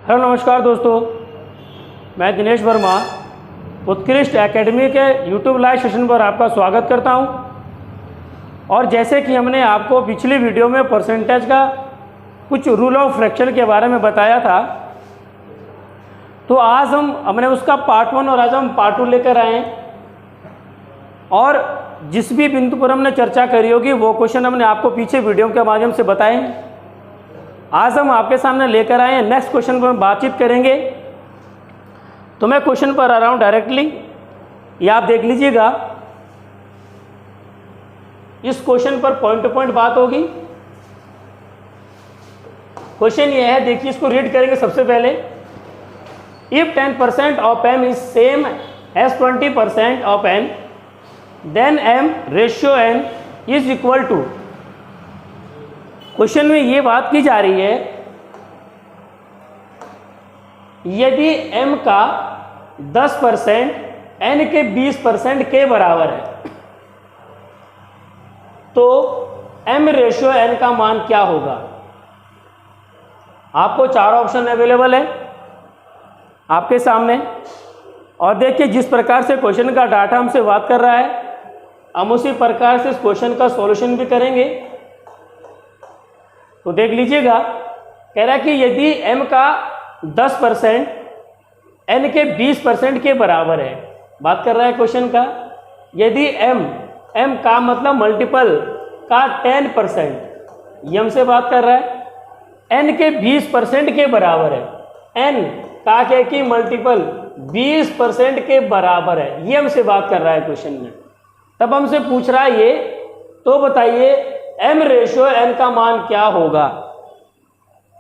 Hello नमस्कार दोस्तों, मैं दिनेश वर्मा उत्कृष्ट एकेडमी के यूट्यूब लाइव सेशन पर आपका स्वागत करता हूं। और जैसे कि हमने आपको पिछली वीडियो में परसेंटेज का कुछ रूल ऑफ फ्रैक्शन के बारे में बताया था, तो आज हमने उसका पार्ट 1 और आज हम पार्ट 2 लेकर आए हैं। और जिस भी बिंदु पर हमने चर्चा करी होगी वो क्वेश्चन हमने आपको पीछे वीडियो के माध्यम से बताए। आज हम आपके सामने लेकर आए हैं नेक्स्ट क्वेश्चन पर हम बातचीत करेंगे। तो मैं क्वेश्चन पर आ रहा हूं डायरेक्टली, ये आप देख लीजिएगा। इस क्वेश्चन पर पॉइंट टू पॉइंट बात होगी। क्वेश्चन ये है, देखिए इसको रीड करेंगे सबसे पहले। If 10% of m is same as 20% of n, then m ratio n is equal to. Question में ये बात की जा रही है, यदि m का 10% n के 20% के बराबर है तो m रेशियो n का मान क्या होगा। आपको 4 ऑप्शन अवेलेबल है आपके सामने। और देखिए जिस प्रकार से क्वेश्चन का डाटा हमसे बात कर रहा है, हम उसी प्रकार से इस क्वेश्चन का सॉल्यूशन भी करेंगे। तो देख लीजिएगा, कह रहा है कि यदि m का 10% n के 20% के बराबर है, बात कर रहा है क्वेश्चन का। यदि m का मतलब मल्टीपल का 10%, यम से बात कर रहा है, n के 20% के बराबर है, n का क्या कि मल्टीपल 20% के बराबर है, ये हमसे बात कर रहा है क्वेश्चन में। तब हमसे पूछ रहा है ये, तो बताइए m रेशियो n का मान क्या होगा।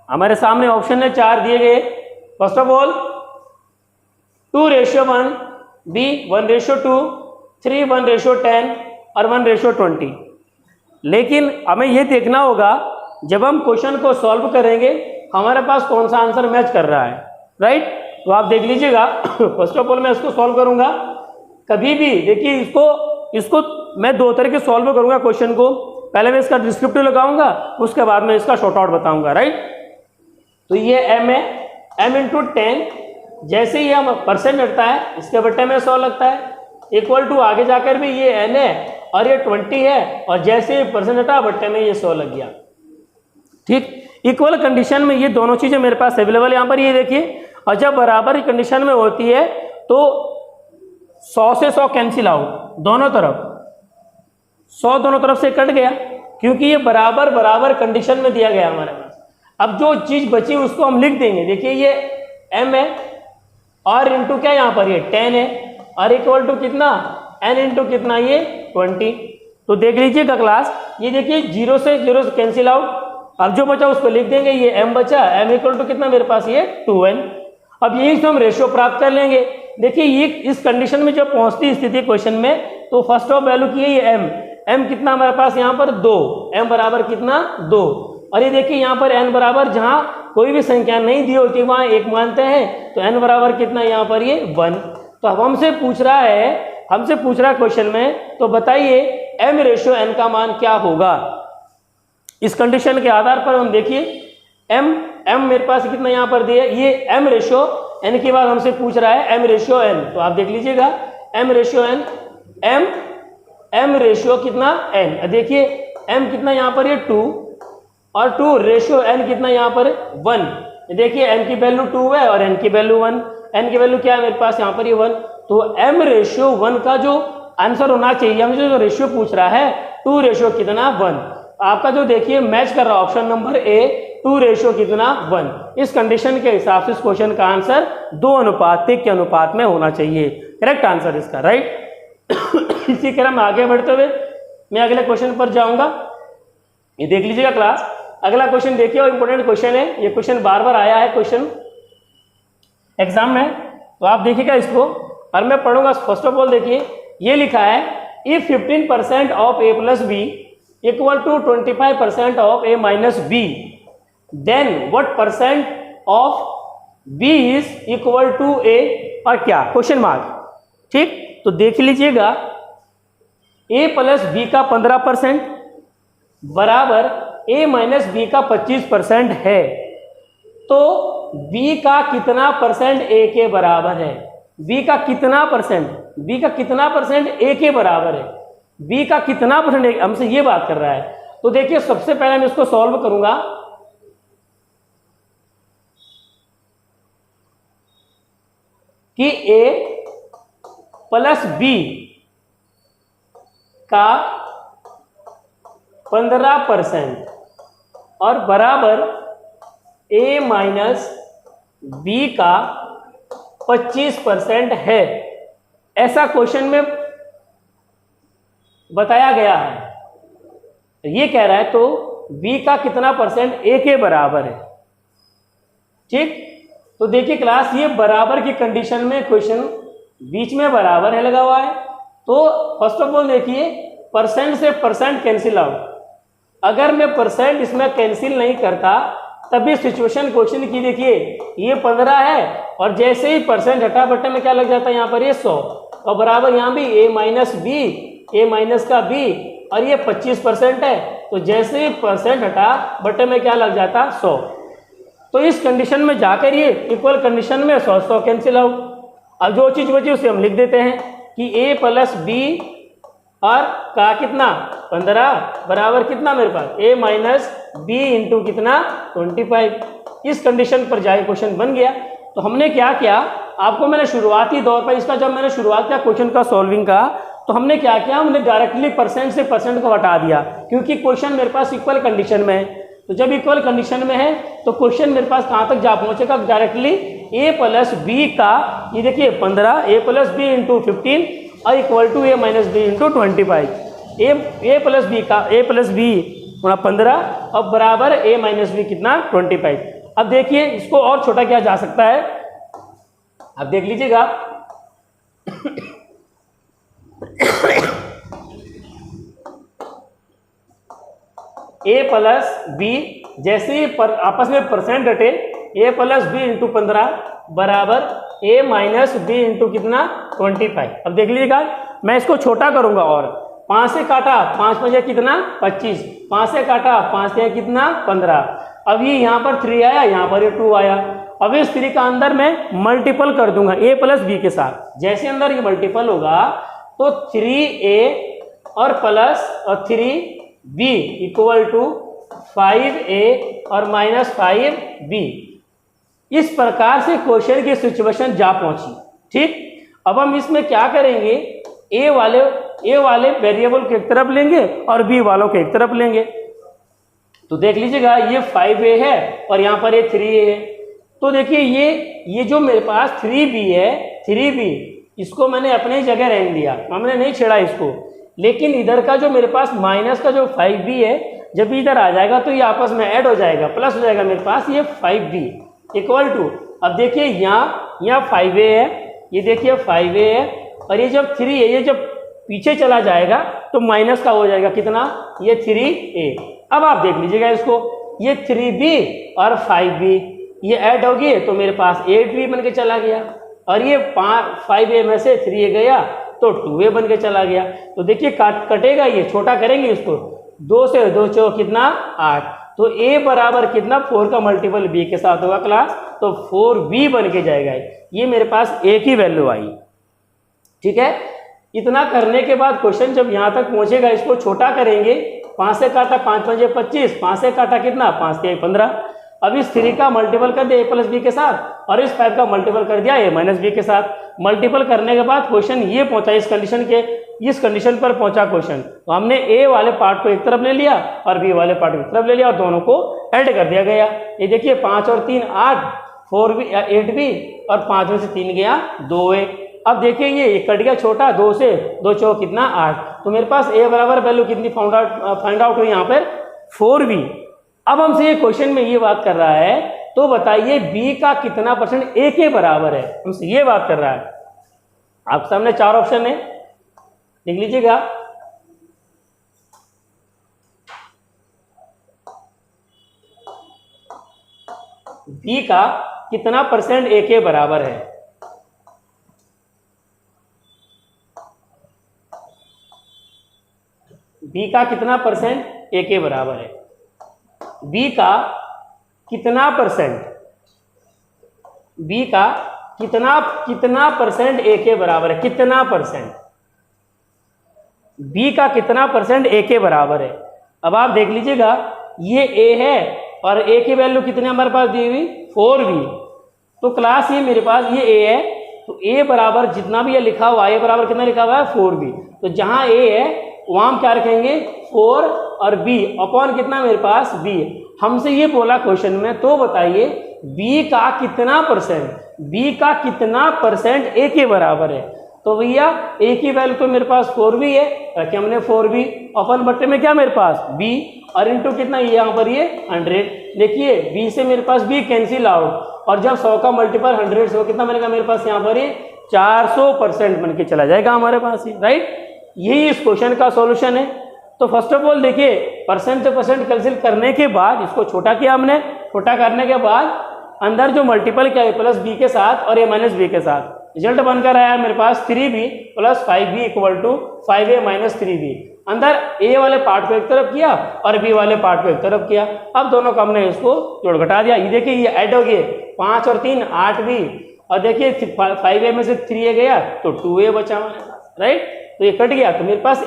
हमारे सामने ऑप्शन है 4 दिए गए। फर्स्ट ऑफ ऑल 2:1, b 1:2, 3 1:10 और 1:20। लेकिन हमें यह देखना होगा जब हम क्वेश्चन को सॉल्व करेंगे हमारे पास कौन सा आंसर मैच कर रहा है, राइट। तो आप देख लीजिएगा, फर्स्ट ऑफ ऑल मैं इसको सॉल्व करूंगा। कभी भी देखिए इसको मैं 2 तरह के सॉल्व करूंगा क्वेश्चन को। पहले मैं इसका डिस्क्रिप्टिव लगाऊंगा, उसके बाद में इसका शॉर्ट आउट बताऊंगा, राइट। तो ये m है, m इंटू 10, जैसे ही हम परसेंट हटता है इसके बट्टे में 100 लगता है, इक्वल टू आगे जाकर भी ये n है और ये 20 है, और जैसे ही परसेंट हटा बट्टे में ये 100 लग गया, ठीक। इक्वल कंडीशन में ये दोनों चीजें मेरे पास अवेलेबल यहाँ पर, ये देखिए। और जब बराबर कंडीशन में होती है तो 100 से 100 कैंसिल आउट, दोनों तरफ 100 दोनों तरफ से कट गया, क्योंकि ये बराबर कंडीशन में दिया गया हमारे पास। अब जो चीज बची उसको हम लिख देंगे। देखिए ये m है और इंटू क्या यहाँ पर ये 10 है, और इक्वल टू कितना n इंटू कितना ये 20। तो देख लीजिएगा क्लास, ये देखिए 0 से कैंसिल आउट। अब जो बचा उसको लिख देंगे, ये m बचा, m इक्वल टू कितना मेरे पास ये 2n। अब यही से हम रेशियो प्राप्त कर लेंगे। देखिए ये इस कंडीशन में जब पहुंचती स्थिति क्वेश्चन में, तो फर्स्ट ऑफ वैल्यू की है ये m कितना हमारे पास यहाँ पर 2, m बराबर कितना 2। और ये देखिए यहाँ पर n बराबर, जहाँ कोई भी संख्या नहीं दी होती वहां 1 मानते हैं, तो n बराबर कितना यहाँ पर ये 1। तो अब हमसे पूछ रहा है क्वेश्चन में, तो बताइए m रेशियो n का मान क्या होगा। इस कंडीशन के आधार पर हम देखिए m मेरे पास कितना यहाँ पर दिया, ये m रेशियो n के बाद हमसे पूछ रहा है m रेशियो n। तो आप देख लीजिएगा m ratio n, m ratio कितना n, देखिए m कितना यहाँ पर ये 2, और 2 रेशियो n कितना यहाँ पर 1। देखिए m की वैल्यू 2 है और n की वैल्यू 1, n की वैल्यू क्या है मेरे पास यहाँ पर ये 1। तो m रेशियो 1 का जो आंसर होना चाहिए, हमसे जो रेशियो पूछ रहा है 2 रेशियो कितना 1, आपका जो देखिए मैच कर रहा है ऑप्शन नंबर ए, 2 रेशियो कितना 1। इस कंडीशन के हिसाब से इस क्वेश्चन का आंसर 2:1 के अनुपात में होना चाहिए, करेक्ट आंसर इसका, राइट। इसी क्रम में आगे बढ़ते हुए मैं अगले क्वेश्चन पर जाऊंगा। ये देख लीजिएगा क्लास, अगला क्वेश्चन देखिए, और इंपॉर्टेंट क्वेश्चन है। ये क्वेश्चन बार आया है क्वेश्चन एग्जाम में, तो आप देखिएगा इसको और मैं पढ़ूंगा। फर्स्ट ऑफ ऑल देखिए ये लिखा है, if 15% of a plus B equal to 25% of a minus B, then what percent of b is equal to a, और क्या क्वेश्चन मार्क, ठीक। तो देख लीजिएगा a प्लस बी का 15% बराबर a माइनस बी का 25% है। तो b का कितना परसेंट a के बराबर है, b का कितना परसेंट, b का कितना परसेंट a के बराबर है, b का कितना परसेंट हमसे ये बात कर रहा है। तो देखिए सबसे पहले मैं इसको सॉल्व करूंगा। कि a प्लस b का 15% और बराबर a माइनस b का 25% है, ऐसा क्वेश्चन में बताया गया है। ये कह रहा है तो b का कितना परसेंट a के बराबर है। ठीक, तो देखिए क्लास, ये बराबर की कंडीशन में क्वेश्चन बीच में बराबर है लगा हुआ है। तो फर्स्ट ऑफ ऑल देखिए परसेंट से परसेंट कैंसिल आउट, अगर मैं परसेंट इसमें कैंसिल नहीं करता तभी सिचुएशन क्वेश्चन की देखिए ये 15 है और जैसे ही परसेंट हटा बट्टे में क्या लग जाता है यहाँ पर ये 100 और बराबर यहाँ भी a minus B, a minus का b और ये 25% है। तो जैसे ही परसेंट हटा बट्टे में क्या लग जाता 100। तो इस कंडीशन में जाकर ये इक्वल कंडीशन में 100 कैंसिल आउट। अब जो चीज़ बची उसे हम लिख देते हैं कि a प्लस बी और का कितना 15 बराबर कितना मेरे पास a माइनस बी इंटू कितना 25। इस कंडीशन पर जाए क्वेश्चन बन गया। तो हमने क्या किया, आपको मैंने शुरुआती दौर पर इसका जब मैंने शुरुआत किया क्वेश्चन का सॉल्विंग का, तो हमने क्या किया, हमने डायरेक्टली परसेंट से परसेंट को हटा दिया क्योंकि क्वेश्चन मेरे पास इक्वल कंडीशन में है। तो जब इक्वल कंडीशन में है तो क्वेश्चन मेरे पास कहाँ तक जा पहुँचेगा, डायरेक्टली a प्लस बी का ये देखिए 15 a प्लस बी इंटू 15 और equal to a minus B into 25। a plus B का a प्लस बी 15 और बराबर a माइनस बी कितना 25। अब देखिए इसको और छोटा किया जा सकता है, अब देख लीजिएगा a प्लस बी, जैसे ही आपस में परसेंट हटे a प्लस बी इंटू 15 बराबर a माइनस बी इंटू कितना 25। अब देख लीजिएगा मैं इसको छोटा करूंगा और 5 से काटा 5 बजे कितना 25, 5 से काटा 5 से कितना 15। अब ये यहाँ पर 3 आया, यहाँ पर ये 2 आया। अब इस 3 का अंदर मैं मल्टीपल कर दूंगा a प्लस बी के साथ। जैसे अंदर ये मल्टीपल होगा तो 3a और प्लस और 3b इक्वल टू 5a और माइनस 5b। इस प्रकार से क्वेश्चन की सिचुएशन जा पहुंची। ठीक, अब हम इसमें क्या करेंगे, a वाले वेरिएबल को एक तरफ लेंगे और b वालों को एक तरफ लेंगे। तो देख लीजिएगा ये 5a है और यहाँ पर ये 3a है। तो देखिए ये जो मेरे पास 3b है, 3b इसको मैंने अपने जगह रहने दिया, हमने नहीं छेड़ा इसको। लेकिन इधर का जो मेरे पास माइनस का जो 5b है, जब इधर आ जाएगा तो ये आपस में ऐड हो जाएगा, प्लस हो जाएगा मेरे पास ये 5b इक्वल टू। अब देखिए यहाँ 5a है, ये देखिए 5a है और ये जब 3 है, ये जब पीछे चला जाएगा तो माइनस का हो जाएगा कितना, ये 3a। अब आप देख लीजिएगा इसको, ये 3b और 5b ये ऐड हो गए तो मेरे पास 8b बन के चला गया और ये 5a में से 3a गया तो 2a बन के चला गया। तो देखिए कटेगा, ये छोटा करेंगे इसको, 2 से 2 चौ कितना 8। तो a बराबर कितना 4 का मल्टीपल b के साथ होगा क्लास, तो 4b बन के जाएगा। ये मेरे पास a की वैल्यू आई। ठीक है, इतना करने के बाद क्वेश्चन जब यहाँ तक पहुँचेगा इसको छोटा करेंगे। 5 से काटा 5 पंजे 25, 5 से काटा कितना 5 से 15। अब इस 3 का मल्टीपल कर दिया a प्लस बी के साथ और इस 5 का मल्टीपल कर दिया a माइनस बी के साथ। मल्टीपल करने के बाद क्वेश्चन ये पहुंचा इस कंडीशन पर पहुंचा क्वेश्चन। तो हमने a वाले पार्ट को एक तरफ ले लिया और b वाले पार्ट को एक तरफ ले लिया और दोनों को ऐड कर दिया गया। ये देखिए 5 और 3 8, 4b 8b और 5 में से 3 गया 2a। अब देखिए ये कट गया छोटा, 2 से 2 चौ कितना 8। तो मेरे पास a बराबर वैल्यू कितनी फाइंड आउट हुई यहाँ पर 4b। अब हमसे ये क्वेश्चन में ये बात कर रहा है, तो बताइए b का कितना परसेंट a के बराबर है, हमसे ये बात कर रहा है। आप सामने 4 ऑप्शन है, लिख लीजिएगा। b का कितना परसेंट a के बराबर है। b का कितना परसेंट a के बराबर है, b का कितना परसेंट बी का कितना परसेंट ए के बराबर है, कितना परसेंट, बी का कितना परसेंट ए के बराबर है। अब आप देख लीजिएगा ये ए है और ए की वैल्यू कितने हमारे पास दी हुई 4b, तो क्लास ये मेरे पास ये ए है, तो ए बराबर जितना भी ये लिखा हुआ है ए बराबर कितना लिखा हुआ है 4b, तो जहाँ ए है वहाँ हम क्या रखेंगे 4 और b अपॉन कितना मेरे पास b। हमसे ये बोला क्वेश्चन में, तो बताइए b का कितना परसेंट, b का कितना परसेंट a के बराबर है। तो भैया a की वैल्यू तो मेरे पास 4b है, रखे हमने 4b अपन बट्टे में क्या मेरे पास b और इंटू कितना यहाँ पर ये 100। देखिए b से मेरे पास b कैंसिल आउट और जब 100 का मल्टीपल 100 से कितना बनेगा मेरे पास यहाँ पर ये 400% बन के चला जाएगा हमारे पास ही, राइट। यही इस क्वेश्चन का सॉल्यूशन है। तो फर्स्ट ऑफ ऑल देखिए परसेंट से परसेंट कैंसिल करने के बाद इसको छोटा किया हमने, छोटा करने के बाद अंदर जो मल्टीपल किया प्लस b के साथ और a माइनस b के साथ, रिजल्ट बनकर आया मेरे पास 3b plus 5b equal to 5a minus 3b। अंदर a वाले पार्ट को एक तरफ किया और b वाले पार्ट को एक तरफ किया। अब दोनों का हमने इसको जोड़ घटा दिया, ये देखिए ये ऐड हो गए 5 और 3 8b और देखिए 5a में से 3a गया तो 2a बचा हमारे पास, राइट। तो ये कट गया, तो मेरे पास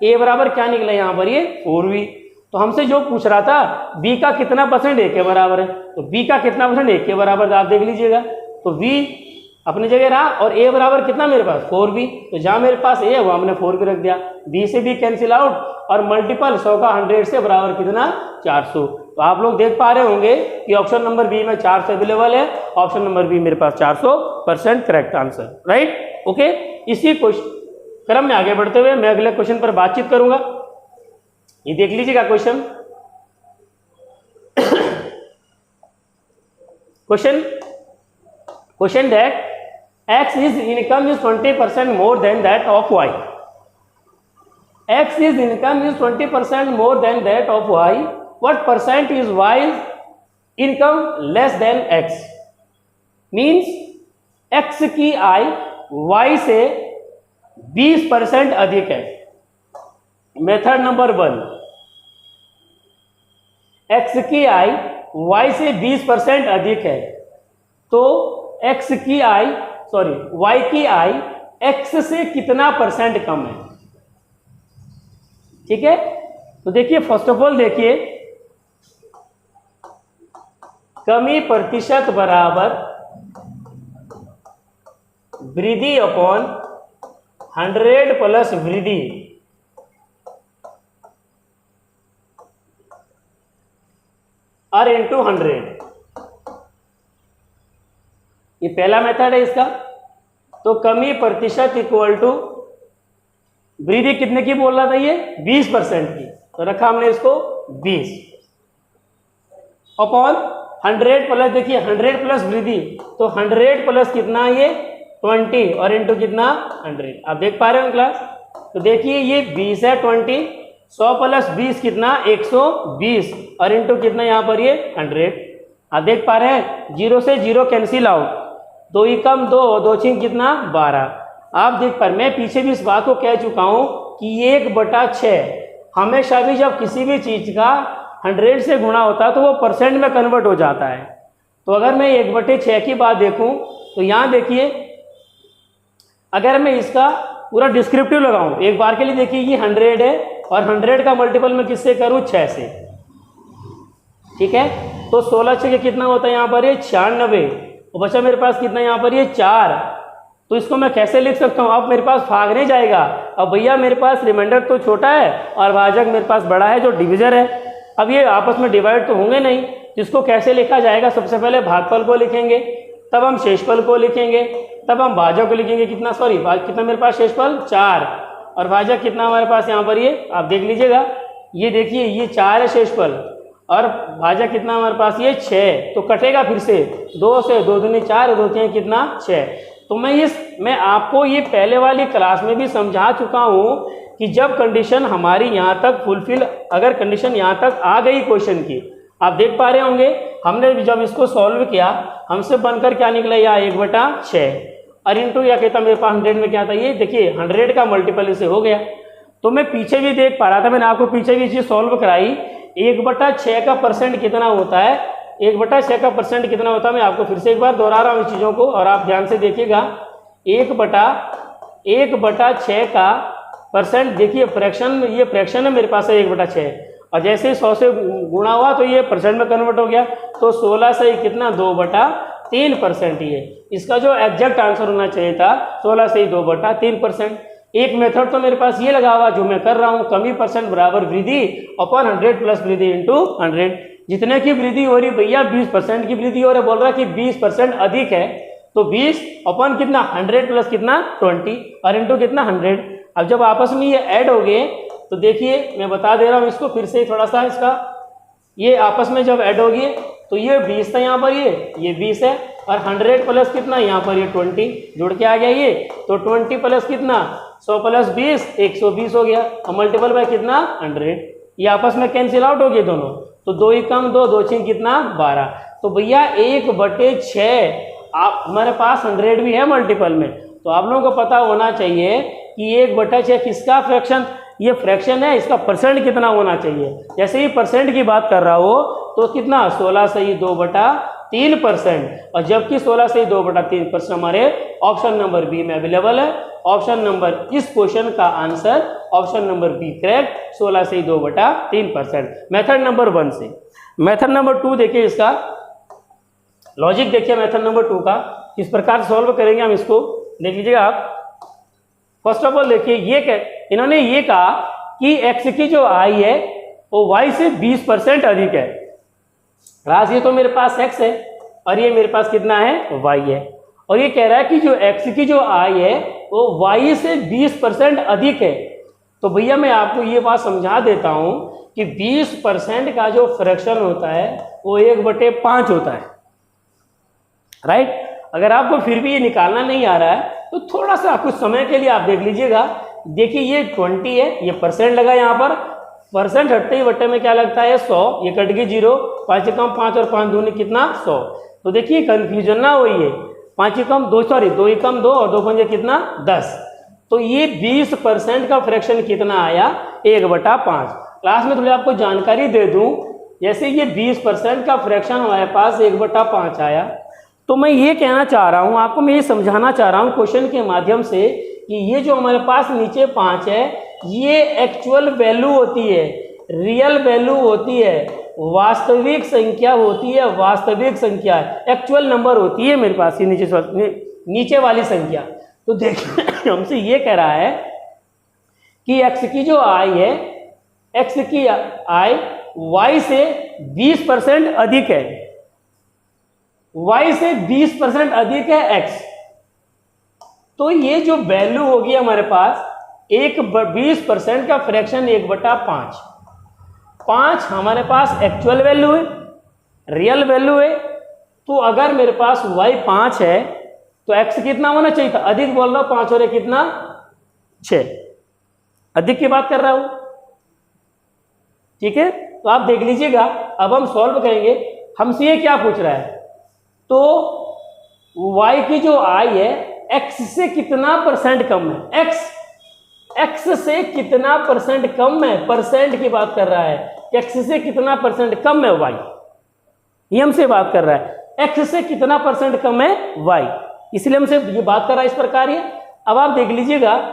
a बराबर क्या निकला यहाँ पर ये 4b। तो हमसे जो पूछ रहा था b का कितना परसेंट a के बराबर है, तो b का कितना परसेंट a के बराबर आप देख लीजिएगा। तो b अपनी जगह रहा और a बराबर कितना मेरे पास 4b, तो जहाँ मेरे पास a है वहाँ हमने 4b रख दिया, b से b कैंसिल आउट और मल्टीपल 100 का 100 से बराबर कितना 400। तो आप लोग देख पा रहे होंगे कि ऑप्शन नंबर बी में 400 अवेलेबल है, ऑप्शन नंबर बी मेरे पास 400% करेक्ट आंसर, राइट। ओके, इसी क्वेश्चन क्रम में आगे बढ़ते हुए मैं अगले क्वेश्चन पर बातचीत करूंगा। ये देख लीजिएगा question question that x is income is 20% more than that of y, x is income is 20% more than that of y, what percent is y's income less than x, means x की आय y से 20% अधिक है। Method number 1, x की आय y से 20% अधिक है, तो x की आय y की आय x से कितना परसेंट कम है, ठीक है। तो देखिए फर्स्ट ऑफ ऑल देखिए कमी प्रतिशत बराबर वृद्धि अपॉन 100 प्लस वृद्धि, और इंटू 100, ये पहला मेथड है इसका। तो कमी प्रतिशत इक्वल टू वृद्धि कितने की बोल रहा था ये 20% की, तो रखा हमने इसको 20 अपॉन 100 प्लस, देखिए 100 प्लस वृद्धि, तो 100 प्लस कितना ये 20 और इंटू कितना 100। आप देख पा रहे हो क्लास। तो देखिए ये 20 है 20, 100 प्लस 20 कितना 120 और इंटू कितना यहाँ पर ये 100। आप देख पा रहे हैं 0 से 0 कैंसिल आउट, 2 ही कम 2, 2 छिंग कितना 12। आप देख पा, मैं पीछे भी इस बात को कह चुका हूँ कि 1/6 हमेशा भी जब किसी भी चीज़ का 100 से गुणा होता है तो वो परसेंट में कन्वर्ट हो जाता है। तो अगर मैं 1/6 की बात देखूँ तो यहाँ देखिए अगर मैं इसका पूरा डिस्क्रिप्टिव लगाऊं एक बार के लिए, देखिए ये 100 है और 100 का मल्टीपल मैं किससे करूँ 6 से, ठीक है। तो 16 6 कितना होता है यहाँ पर ये 96 और बचा मेरे पास कितना यहाँ पर ये 4। तो इसको मैं कैसे लिख सकता हूँ, अब मेरे पास भागने जाएगा। अब भैया मेरे पास रिमाइंडर तो छोटा है और भाजक मेरे पास बड़ा है जो डिविजन है, अब ये आपस में डिवाइड तो होंगे नहीं। जिसको कैसे लिखा जाएगा, सबसे पहले भागफल को लिखेंगे, तब हम शेषफल को लिखेंगे, तब हम भाजक को लिखेंगे। कितना कितना मेरे पास शेषफल 4 और भाजक कितना हमारे पास यहाँ पर ये आप देख लीजिएगा, ये देखिए ये 4 है शेषफल और भाजक कितना हमारे पास ये 6। तो कटेगा फिर से 2 से, 2 दूनी 4, 2 3 कितना 6। तो मैं आपको ये पहले वाली क्लास में भी समझा चुका हूँ कि जब कंडीशन हमारी यहाँ तक फुलफिल, अगर कंडीशन यहाँ तक आ गई क्वेश्चन की, आप देख पा रहे होंगे हमने जब इसको सॉल्व किया हमसे बनकर क्या निकला, या 1/6 और इंटू या कहता मेरे पास 100 में क्या था, ये देखिए 100 का मल्टीपल इसे हो गया। तो मैं पीछे भी देख पा रहा था, मैंने आपको पीछे भी चीज़ सॉल्व कराई। 1/6 का परसेंट कितना होता है, 1/6 का परसेंट कितना होता है, मैं आपको फिर से एक बार दोहरा रहा हूँ इस चीज़ों को और आप ध्यान से देखिएगा। 1/6 का परसेंट, देखिए फ्रैक्शन में, ये फ्रैक्शन है मेरे पास है 1/6 और जैसे ही 100 से गुणा हुआ तो ये परसेंट में कन्वर्ट हो गया, तो 16 से कितना 2/3% ही है। इसका जो एग्जैक्ट आंसर होना चाहिए था 16 से 2/3%। एक मेथड तो मेरे पास ये लगा हुआ जो मैं कर रहा हूँ, कमी परसेंट बराबर वृद्धि अपॉन 100 प्लस वृद्धि इंटू 100। जितने की वृद्धि हो रही भैया 20% की वृद्धि हो रही है, बोल रहा है कि 20% अधिक है तो 20 अपॉन कितना 100 प्लस कितना 20 और इंटू कितना 100। अब जब आपस में ये ऐड हो गए तो देखिए मैं बता दे रहा हूँ इसको फिर से थोड़ा सा, इसका ये आपस में जब ऐड होगी तो ये 20 था यहाँ पर, ये 20 है और 100 प्लस कितना यहाँ पर ये 20 जुड़ के आ गया ये, तो 20 प्लस कितना 100 प्लस 20 120 हो गया और मल्टीपल बाय कितना 100। ये आपस में कैंसिल आउट हो गए दोनों, तो 2 ही कम 2, 2 6 कितना 12। तो भैया 1/6 आप हमारे पास 100 भी है मल्टीपल में, तो आप लोगों को पता होना चाहिए कि 1/6 किसका फ्रैक्शन, ये फ्रैक्शन है, इसका परसेंट कितना होना चाहिए। जैसे ही परसेंट की बात कर रहा हो तो कितना 16 से ही 2/3%, और जबकि 16 से ही 2/3% हमारे ऑप्शन नंबर बी में अवेलेबल है। ऑप्शन नंबर, इस क्वेश्चन का answer option number B correct, 16 से ही 2/3%। मेथड नंबर 1 से मेथड नंबर 2 देखिए, इसका लॉजिक देखिए मेथड नंबर 2 का किस प्रकार सॉल्व करेंगे हम, इसको देख लीजिएगा आप। फर्स्ट ऑफ ऑल देखिए इन्होंने ये कहा कि x की जो i है वो y से 20% अधिक है। राज ये तो मेरे पास x है और ये मेरे पास कितना है y है, और ये कह रहा है कि जो x की जो i है वो y से 20% अधिक है। तो भैया मैं आपको ये बात समझा देता हूं कि 20% का जो फ्रैक्शन होता है वो 1/5 होता है, राइट। अगर आपको फिर भी ये निकालना नहीं आ रहा है तो थोड़ा सा कुछ समय के लिए आप देख लीजिएगा। देखिए ये 20 है, ये परसेंट लगा यहाँ पर, परसेंट हटते ही बट्टे में क्या लगता है 100, ये कट गई 0, 5 से कम 5 और 5 दूनी कितना 100। तो देखिए कंफ्यूजन ना हो, ये 5 ही कम 2, सॉरी 2 ही कम 2 और 2 पंजे कितना 10। तो ये 20% का फ्रैक्शन कितना आया 1/5। क्लास में थोड़ी आपको जानकारी दे दूं, जैसे ये 20% का फ्रैक्शन हमारे पास 1/5 आया, तो मैं ये कहना चाह रहा हूँ आपको, मैं ये समझाना चाह रहा हूँ क्वेश्चन के माध्यम से कि ये जो हमारे पास नीचे 5 है ये एक्चुअल वैल्यू होती है, रियल वैल्यू होती है, वास्तविक संख्या होती है, वास्तविक संख्या एक्चुअल नंबर होती है मेरे पास ये नीचे वाली संख्या। तो देखिए हमसे ये कह रहा है कि x की जो i है, x की i y से 20% अधिक है, y से 20% अधिक है x। तो ये जो वैल्यू होगी हमारे पास 20% का फ्रैक्शन 1/5, 5 हमारे पास एक्चुअल वैल्यू है, रियल वैल्यू है। तो अगर मेरे पास y 5 है तो x कितना होना चाहिए था, अधिक बोल रहा हूं, 5 और 1 कितना 6, अधिक की बात कर रहा हूं, ठीक है। तो आप देख लीजिएगा, अब हम सॉल्व करेंगे। हमसे ये क्या पूछ रहा है, तो y की जो i है x से कितना परसेंट कम है, x से कितना परसेंट कम है, परसेंट की बात कर रहा है, x से कितना परसेंट कम है y, ये हमसे बात कर रहा है x से कितना परसेंट कम है y, इसलिए हमसे ये बात कर रहा है इस प्रकार ये। अब आप देख लीजिएगा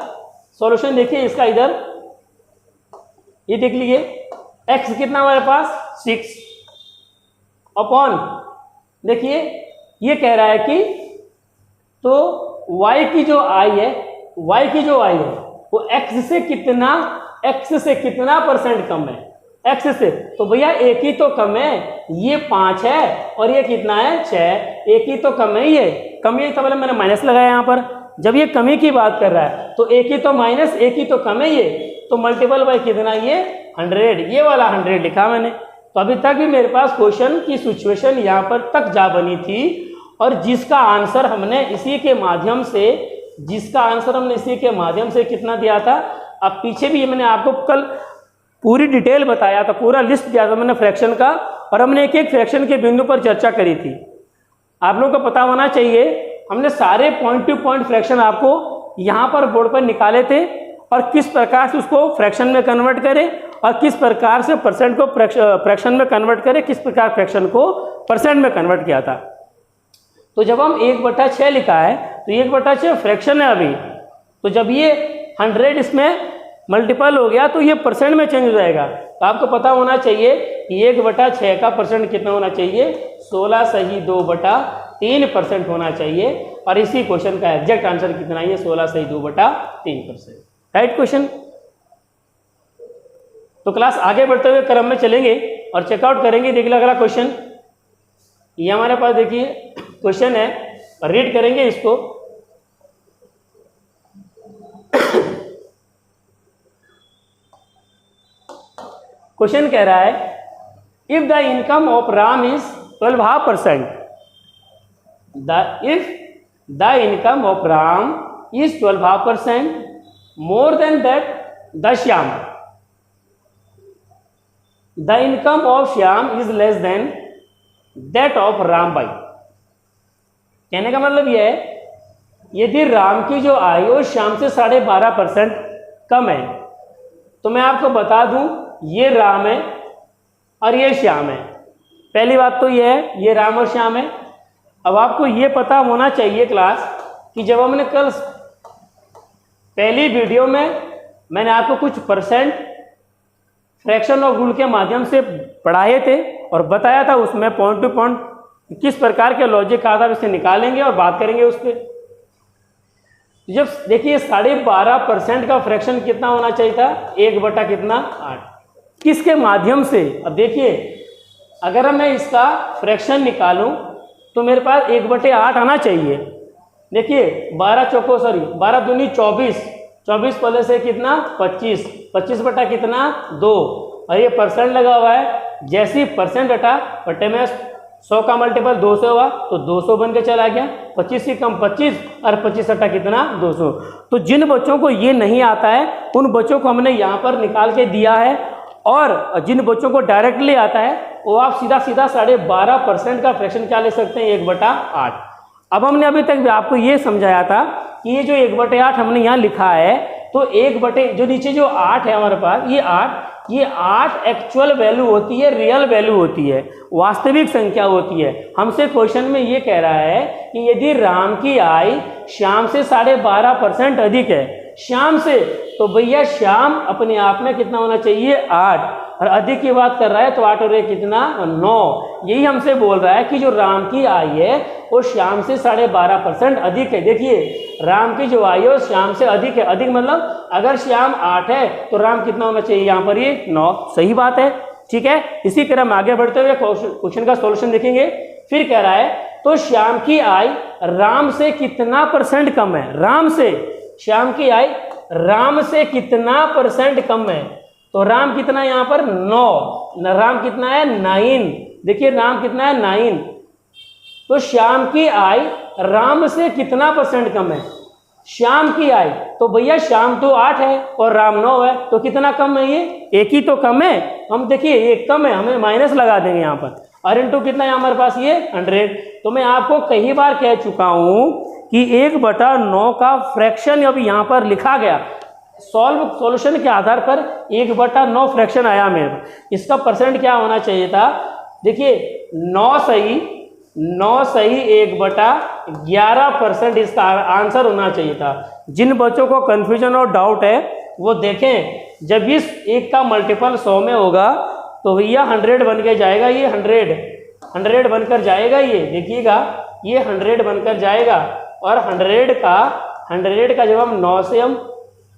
सॉल्यूशन, देखिए इसका इधर ये देख लीजिए, x कितना हमारे पास 6 अपॉन, देखिए ये कह रहा है कि तो y की जो i है, y की जो i है वो x से कितना परसेंट कम है, x से। तो भैया एक ही तो कम है, ये 5 है और ये कितना है 6, एक ही तो कम है, ये कम है, तो पहले मैंने माइनस लगाया यहाँ पर। जब ये कमी की बात कर रहा है तो एक ही तो माइनस, एक ही तो कम है ये, तो मल्टीपल बाय कितना ये 100, ये वाला 100 लिखा मैंने। तो अभी तक भी मेरे पास क्वेश्चन की सिचुएशन यहाँ पर तक जा बनी थी, और जिसका आंसर हमने इसी के माध्यम से कितना दिया था। अब पीछे भी मैंने आपको कल पूरी डिटेल बताया था, पूरा लिस्ट दिया था मैंने फ्रैक्शन का, और हमने एक एक फ्रैक्शन के बिंदु पर चर्चा करी थी। आप लोगों को पता होना चाहिए, हमने सारे पॉइंट टू पॉइंट फ्रैक्शन आपको यहाँ पर बोर्ड पर निकाले थे, और किस प्रकार से उसको फ्रैक्शन में कन्वर्ट करें और किस प्रकार से परसेंट को फ्रैक्शन में कन्वर्ट करें, किस प्रकार फ्रैक्शन को परसेंट में कन्वर्ट किया था। तो जब हम 1/6 लिखा है तो 1/6 फ्रैक्शन है अभी, तो जब ये 100 इसमें मल्टीपल हो गया तो ये परसेंट में चेंज हो जाएगा। तो आपको पता होना चाहिए कि 1/6 का परसेंट कितना होना चाहिए, 16/2/3% होना चाहिए। और इसी क्वेश्चन का एग्जैक्ट आंसर कितना है, 16/2/3%। Right question. तो क्लास आगे बढ़ते हुए क्रम में चलेंगे और चेकआउट करेंगे। देखिए अगला क्वेश्चन ये हमारे पास देखिए क्वेश्चन है, रीड करेंगे इसको। क्वेश्चन कह रहा है if the income of Ram is 12.5%, if the income of Ram is 12.5% more than that the Shyam, the income of Shyam is less then that of Ram by. कहने का मतलब यह है यदि राम की जो आय वो श्याम से 12.5% कम है, तो मैं आपको बता दूं ये राम है और ये श्याम है। पहली बात तो ये है ये राम और श्याम है। अब आपको ये पता होना चाहिए क्लास कि जब हमने कल पहली वीडियो में मैंने आपको कुछ परसेंट फ्रैक्शन ऑफ रूल के माध्यम से पढ़ाए थे और बताया था उसमें पॉइंट टू पॉइंट किस प्रकार के लॉजिक का आधार से निकालेंगे और बात करेंगे उस पर। जब देखिए 12.5% का फ्रैक्शन कितना होना चाहिए था, 1/8 किसके माध्यम से। अब देखिए अगर मैं इसका फ्रैक्शन निकालूं तो मेरे पास 1/8 आना चाहिए। देखिए 12 दूनी 24, 24 पहले से कितना 25, 25 बटा कितना 2 और ये परसेंट लगा हुआ है। जैसे ही परसेंट हटा बटे में 100 का मल्टीपल 2 से हुआ तो 200 बन के चला गया। 25 से कम 25 और 25 हटा कितना 200। तो जिन बच्चों को ये नहीं आता है उन बच्चों को हमने यहाँ पर निकाल के दिया है और जिन बच्चों को डायरेक्टली आता है वो आप सीधा 12.5% का फ्रैक्शन क्या ले सकते हैं 1/8। अब हमने अभी तक भी आपको ये समझाया था कि ये जो 1/8 हमने यहाँ लिखा है तो जो नीचे जो 8 है हमारे पास ये 8 एक्चुअल वैल्यू होती है, रियल वैल्यू होती है, वास्तविक संख्या होती है। हमसे क्वेश्चन में ये कह रहा है कि यदि राम की आय श्याम से 12.5% अधिक है श्याम से, तो भैया श्याम अपने आप में कितना होना चाहिए 8 और अधिक की बात कर रहा है तो 8 और 1 कितना 9। यही हमसे बोल रहा है कि जो राम की आय है वो श्याम से 12.5% अधिक है। देखिए राम की जो आय है वो श्याम से अधिक है। अधिक मतलब अगर श्याम 8 है तो राम कितना होना चाहिए यहाँ पर ये 9। सही बात है, ठीक है। इसी तरह हम आगे बढ़ते हुए क्वेश्चन का सॉल्यूशन देखेंगे। फिर कह रहा है तो श्याम की आय राम से कितना % कम है, राम से श्याम की आय राम से कितना % कम है। तो राम कितना है यहाँ पर 9, राम कितना है 9। देखिए राम कितना है 9, तो श्याम की आय राम से कितना % कम है, श्याम की आय। तो भैया श्याम तो 8 है और राम 9 है तो कितना कम है, ये 1 ही तो कम है। हम देखिए 1 कम है, हमें माइनस लगा देंगे यहाँ पर और इनटू कितना है हमारे पास ये 100। तो मैं आपको कई बार कह चुका हूँ कि 1/9 का फ्रैक्शन अब यहाँ पर लिखा गया। सॉल्यूशन के आधार पर 1/9 फ्रैक्शन आया मेरे, इसका परसेंट क्या होना चाहिए था। देखिए 9 सही 1/11% इसका आंसर होना चाहिए था। जिन बच्चों को कन्फ्यूजन और डाउट है वो देखें, जब इस 1 का मल्टीपल 100 में होगा तो भैया 100 बन के जाएगा, ये 100 बनकर जाएगा। ये देखिएगा ये 100 बनकर जाएगा और 100 का जब हम 9 से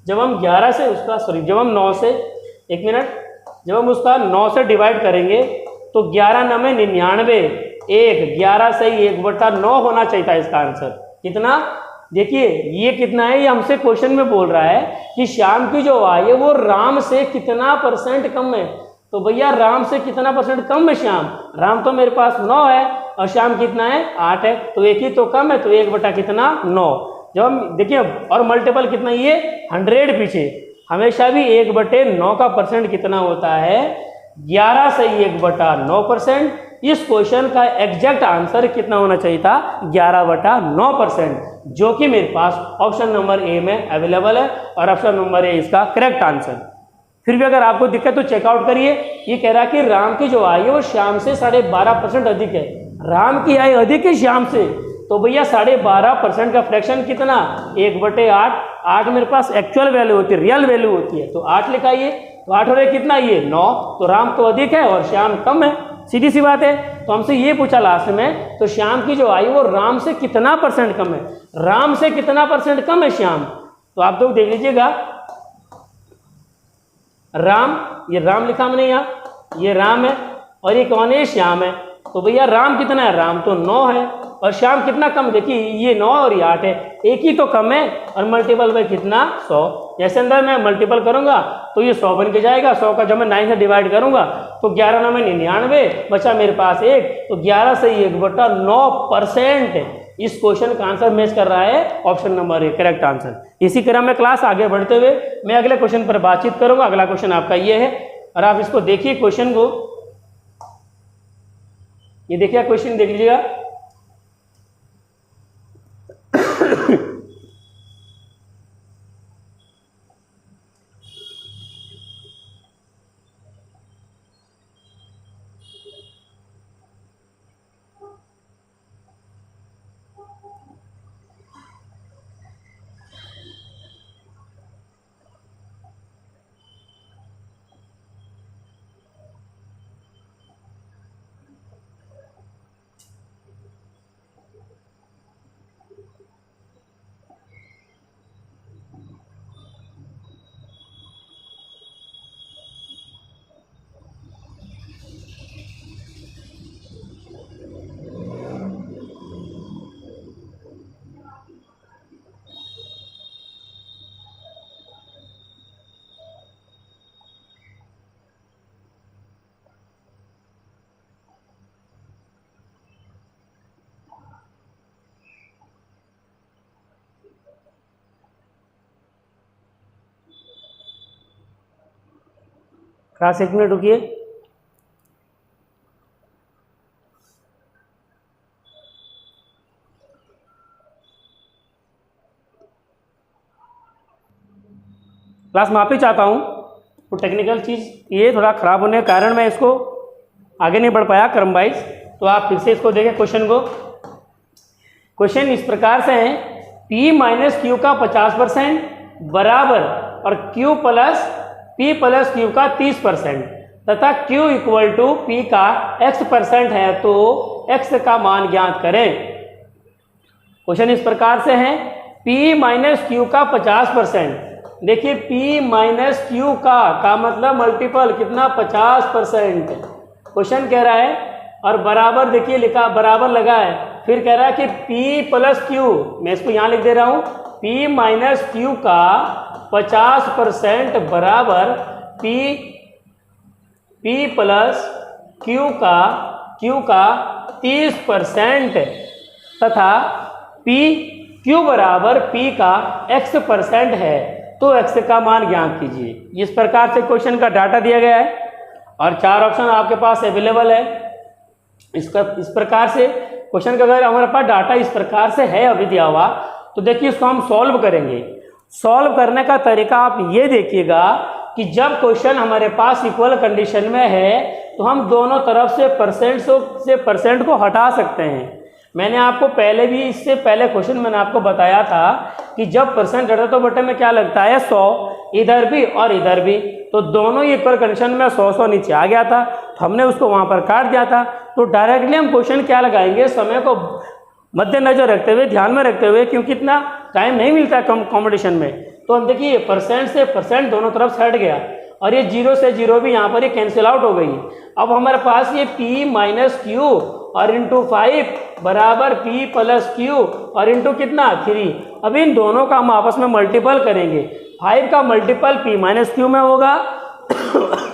जब हम 11 से उसका जब हम 9 से 1 मिनट जब हम उसका 9 से डिवाइड करेंगे तो 11 9 में 99, 11 सही 1/9 होना चाहिए था इसका आंसर। कितना, देखिए ये कितना है, ये हमसे क्वेश्चन में बोल रहा है कि श्याम की जो आय है वो राम से कितना % कम है। तो भैया राम से कितना % कम है श्याम, राम तो मेरे पास 9 है और श्याम कितना है 8 है, तो 1 ही तो कम है, तो 1/9। जब हम देखिए और मल्टीपल कितना, ये 100 पीछे हमेशा भी 1/9 का % कितना होता है 11 सही 1/9%। इस क्वेश्चन का एग्जैक्ट आंसर कितना होना चाहिए था 11/9%, जो कि मेरे पास ऑप्शन नंबर ए में अवेलेबल है और ऑप्शन नंबर ए इसका करेक्ट आंसर। फिर भी अगर आपको दिक्कत तो चेकआउट करिए। ये कह रहा है कि राम की जो आय है वो श्याम से 12.5% अधिक है। राम की आय अधिक है श्याम से, तो भैया 12.5% का फ्रैक्शन कितना, 1/8। 8 मेरे पास एक्चुअल वैल्यू होती है, रियल वैल्यू होती है, तो 8 लिखाइए। तो 8 हो रहा है कितना, ये 9। तो राम तो अधिक है और श्याम कम है, सीधी सी बात है। तो हमसे ये पूछा लास्ट में, तो श्याम की जो आयु वो राम से कितना % कम है, राम से कितना % कम है श्याम। तो आप लोग देख लीजिएगा, राम, ये राम लिखा हमने यहाँ, ये राम है और ये कौन है, श्याम है। तो भैया राम कितना है, राम तो 9 है और श्याम कितना कम, देखिए ये 9 और ये 8 है, एक ही तो कम है और मल्टीपल में कितना, 100। जैसे अंदर मैं मल्टीपल करूंगा तो ये 100 बन के जाएगा। 100 का जब मैं 9 से डिवाइड करूंगा तो 11 9 में 99 बचा मेरे पास 1, तो 11 से 1/9% इस क्वेश्चन का आंसर मैच कर रहा है option number A, correct answer. इसी क्रम में क्लास आगे बढ़ते हुए मैं अगले क्वेश्चन पर बातचीत करूंगा। अगला क्वेश्चन आपका ये है और आप इसको देखिए क्वेश्चन को, ये देखिए क्वेश्चन देख लीजिएगा। क्लास 1 मिनट रुकिए। क्लास माफी चाहता हूँ, तो टेक्निकल चीज़ ये थोड़ा ख़राब होने के कारण मैं इसको आगे नहीं बढ़ पाया क्रम वाइज। तो आप फिर से इसको देखें क्वेश्चन को। क्वेश्चन इस प्रकार से है, P माइनस क्यू का 50% बराबर और Q plus P plus Q का 30% तथा Q इक्वल टू P का X% है, तो X का मान ज्ञात करें। क्वेश्चन इस प्रकार से है, P माइनस क्यू का 50%, देखिए P माइनस क्यू का मतलब मल्टीपल कितना, 50%। क्वेश्चन कह रहा है और बराबर, देखिए लिखा बराबर लगा है, फिर कह रहा है कि P प्लस क्यू, मैं इसको यहाँ लिख दे रहा हूँ, P माइनस क्यू का 50% बराबर P प्लस क्यू का 30% तथा क्यू बराबर P का X% है, तो X का मान ज्ञात कीजिए। इस प्रकार से क्वेश्चन का डाटा दिया गया है और 4 ऑप्शन आपके पास अवेलेबल है। इस प्रकार से क्वेश्चन का अगर हमारे पास डाटा इस प्रकार से है अभी दिया हुआ, तो देखिए इसको हम सॉल्व करेंगे। सॉल्व करने का तरीका आप ये देखिएगा कि जब क्वेश्चन हमारे पास इक्वल कंडीशन में है तो हम दोनों तरफ से परसेंट को हटा सकते हैं। मैंने आपको पहले भी, इससे पहले क्वेश्चन मैंने आपको बताया था कि जब परसेंट हटा तो बटे में क्या लगता है, 100, इधर भी और इधर भी, तो दोनों ही इक्वल कंडीशन में 100 नीचे आ गया था, तो हमने उसको वहाँ पर काट दिया था। तो डायरेक्टली हम क्वेश्चन क्या लगाएंगे, समय को मद्देनजर रखते हुए, ध्यान में रखते हुए, क्योंकि इतना टाइम नहीं मिलता है कॉम्पिटिशन में। तो हम देखिए परसेंट से परसेंट दोनों तरफ से हट गया और ये 0 से 0 भी यहाँ पर ये कैंसिल आउट हो गई। अब हमारे पास ये P माइनस क्यू और इंटू 5 बराबर P प्लस क्यू और इंटू कितना, 3। अब इन दोनों का हम आपस में मल्टीपल करेंगे। 5 का मल्टीपल P माइनस क्यू में होगा,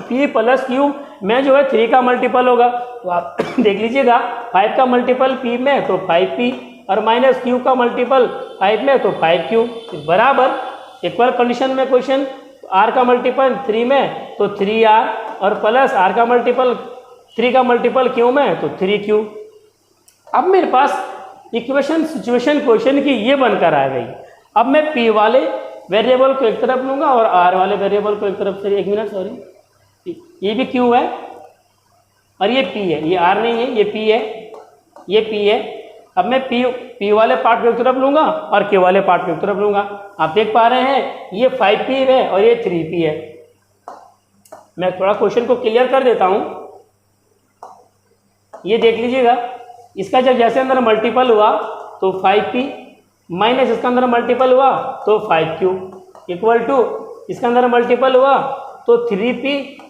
P प्लस क्यू में जो है 3 का मल्टीपल होगा। तो आप देख लीजिएगा, 5 का मल्टीपल P में तो 5P और माइनस क्यू का मल्टीपल 5 में तो 5Q बराबर इक्वल कंडीशन में क्वेश्चन, R का मल्टीपल 3 में तो 3R और प्लस R का मल्टीपल 3 का मल्टीपल Q में तो 3Q। अब मेरे पास इक्वेशन सिचुएशन क्वेश्चन की ये बनकर आ गई। अब मैं P वाले वेरिएबल को एक तरफ लूँगा और आर वाले वेरिएबल को एक तरफ से, एक मिनट सॉरी, ये भी क्यू है और ये पी है, ये आर नहीं है, ये पी है, ये पी है। अब मैं पी वाले पार्ट को एक तरफ लूँगा और के वाले पार्ट को एक तरफ लूँगा। आप देख पा रहे हैं ये 5p है और ये 3p है। मैं थोड़ा क्वेश्चन को क्लियर कर देता हूँ, ये देख लीजिएगा। इसका जब जैसे अंदर मल्टीपल हुआ तो 5p माइनस इसका अंदर मल्टीपल हुआ तो 5q इक्वल टू इसका अंदर मल्टीपल हुआ तो 3p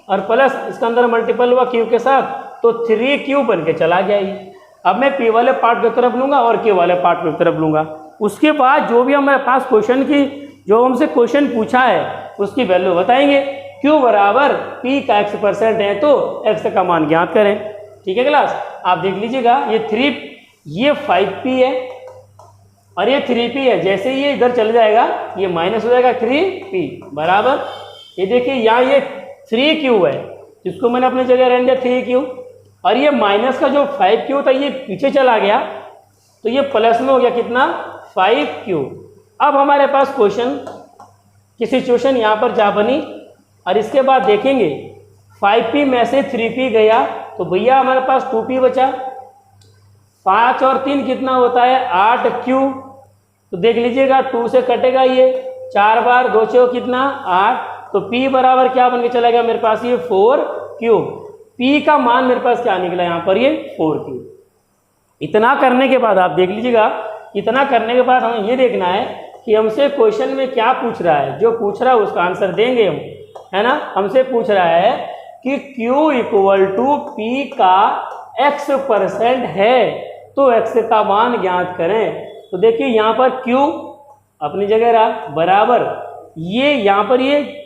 और प्लस इसका अंदर मल्टीपल हुआ q के साथ तो 3q बन के चला गया ये। अब मैं p वाले पार्ट की तरफ लूँगा और k वाले पार्ट की तरफ लूँगा। उसके बाद जो भी हमारे पास क्वेश्चन की जो हमसे क्वेश्चन पूछा है उसकी वैल्यू बताएंगे। q बराबर p का x% है तो x का मान ज्ञात करें। ठीक है क्लास, आप देख लीजिएगा ये 5p है और ये 3p है। जैसे ही ये इधर चल जाएगा ये माइनस हो जाएगा 3p बराबर, ये देखिए यहाँ ये 3q है जिसको मैंने अपनी जगह रहने दिया 3q, और ये माइनस का जो 5q था ये पीछे चला गया तो ये प्लस में हो गया कितना 5q। अब हमारे पास क्वेश्चन की सिचुएशन यहाँ पर जा बनी और इसके बाद देखेंगे 5p में से 3p गया तो भैया हमारे पास 2p बचा। 5 और 3 कितना होता है 8q, तो देख लीजिएगा 2 से कटेगा ये 4 बार 2 6 कितना 8, तो p बराबर क्या बन के चला गया मेरे पास ये 4q। p का मान मेरे पास क्या निकला यहाँ पर ये 4q। इतना करने के बाद आप देख लीजिएगा, इतना करने के बाद हमें ये देखना है कि हमसे क्वेश्चन में क्या पूछ रहा है। जो पूछ रहा है उसका आंसर देंगे हम, है ना। हमसे पूछ रहा है कि q इक्वल टू p का x% है तो x का मान ज्ञात करें। तो देखिए यहाँ पर q अपनी जगह रहा बराबर, ये यहाँ पर ये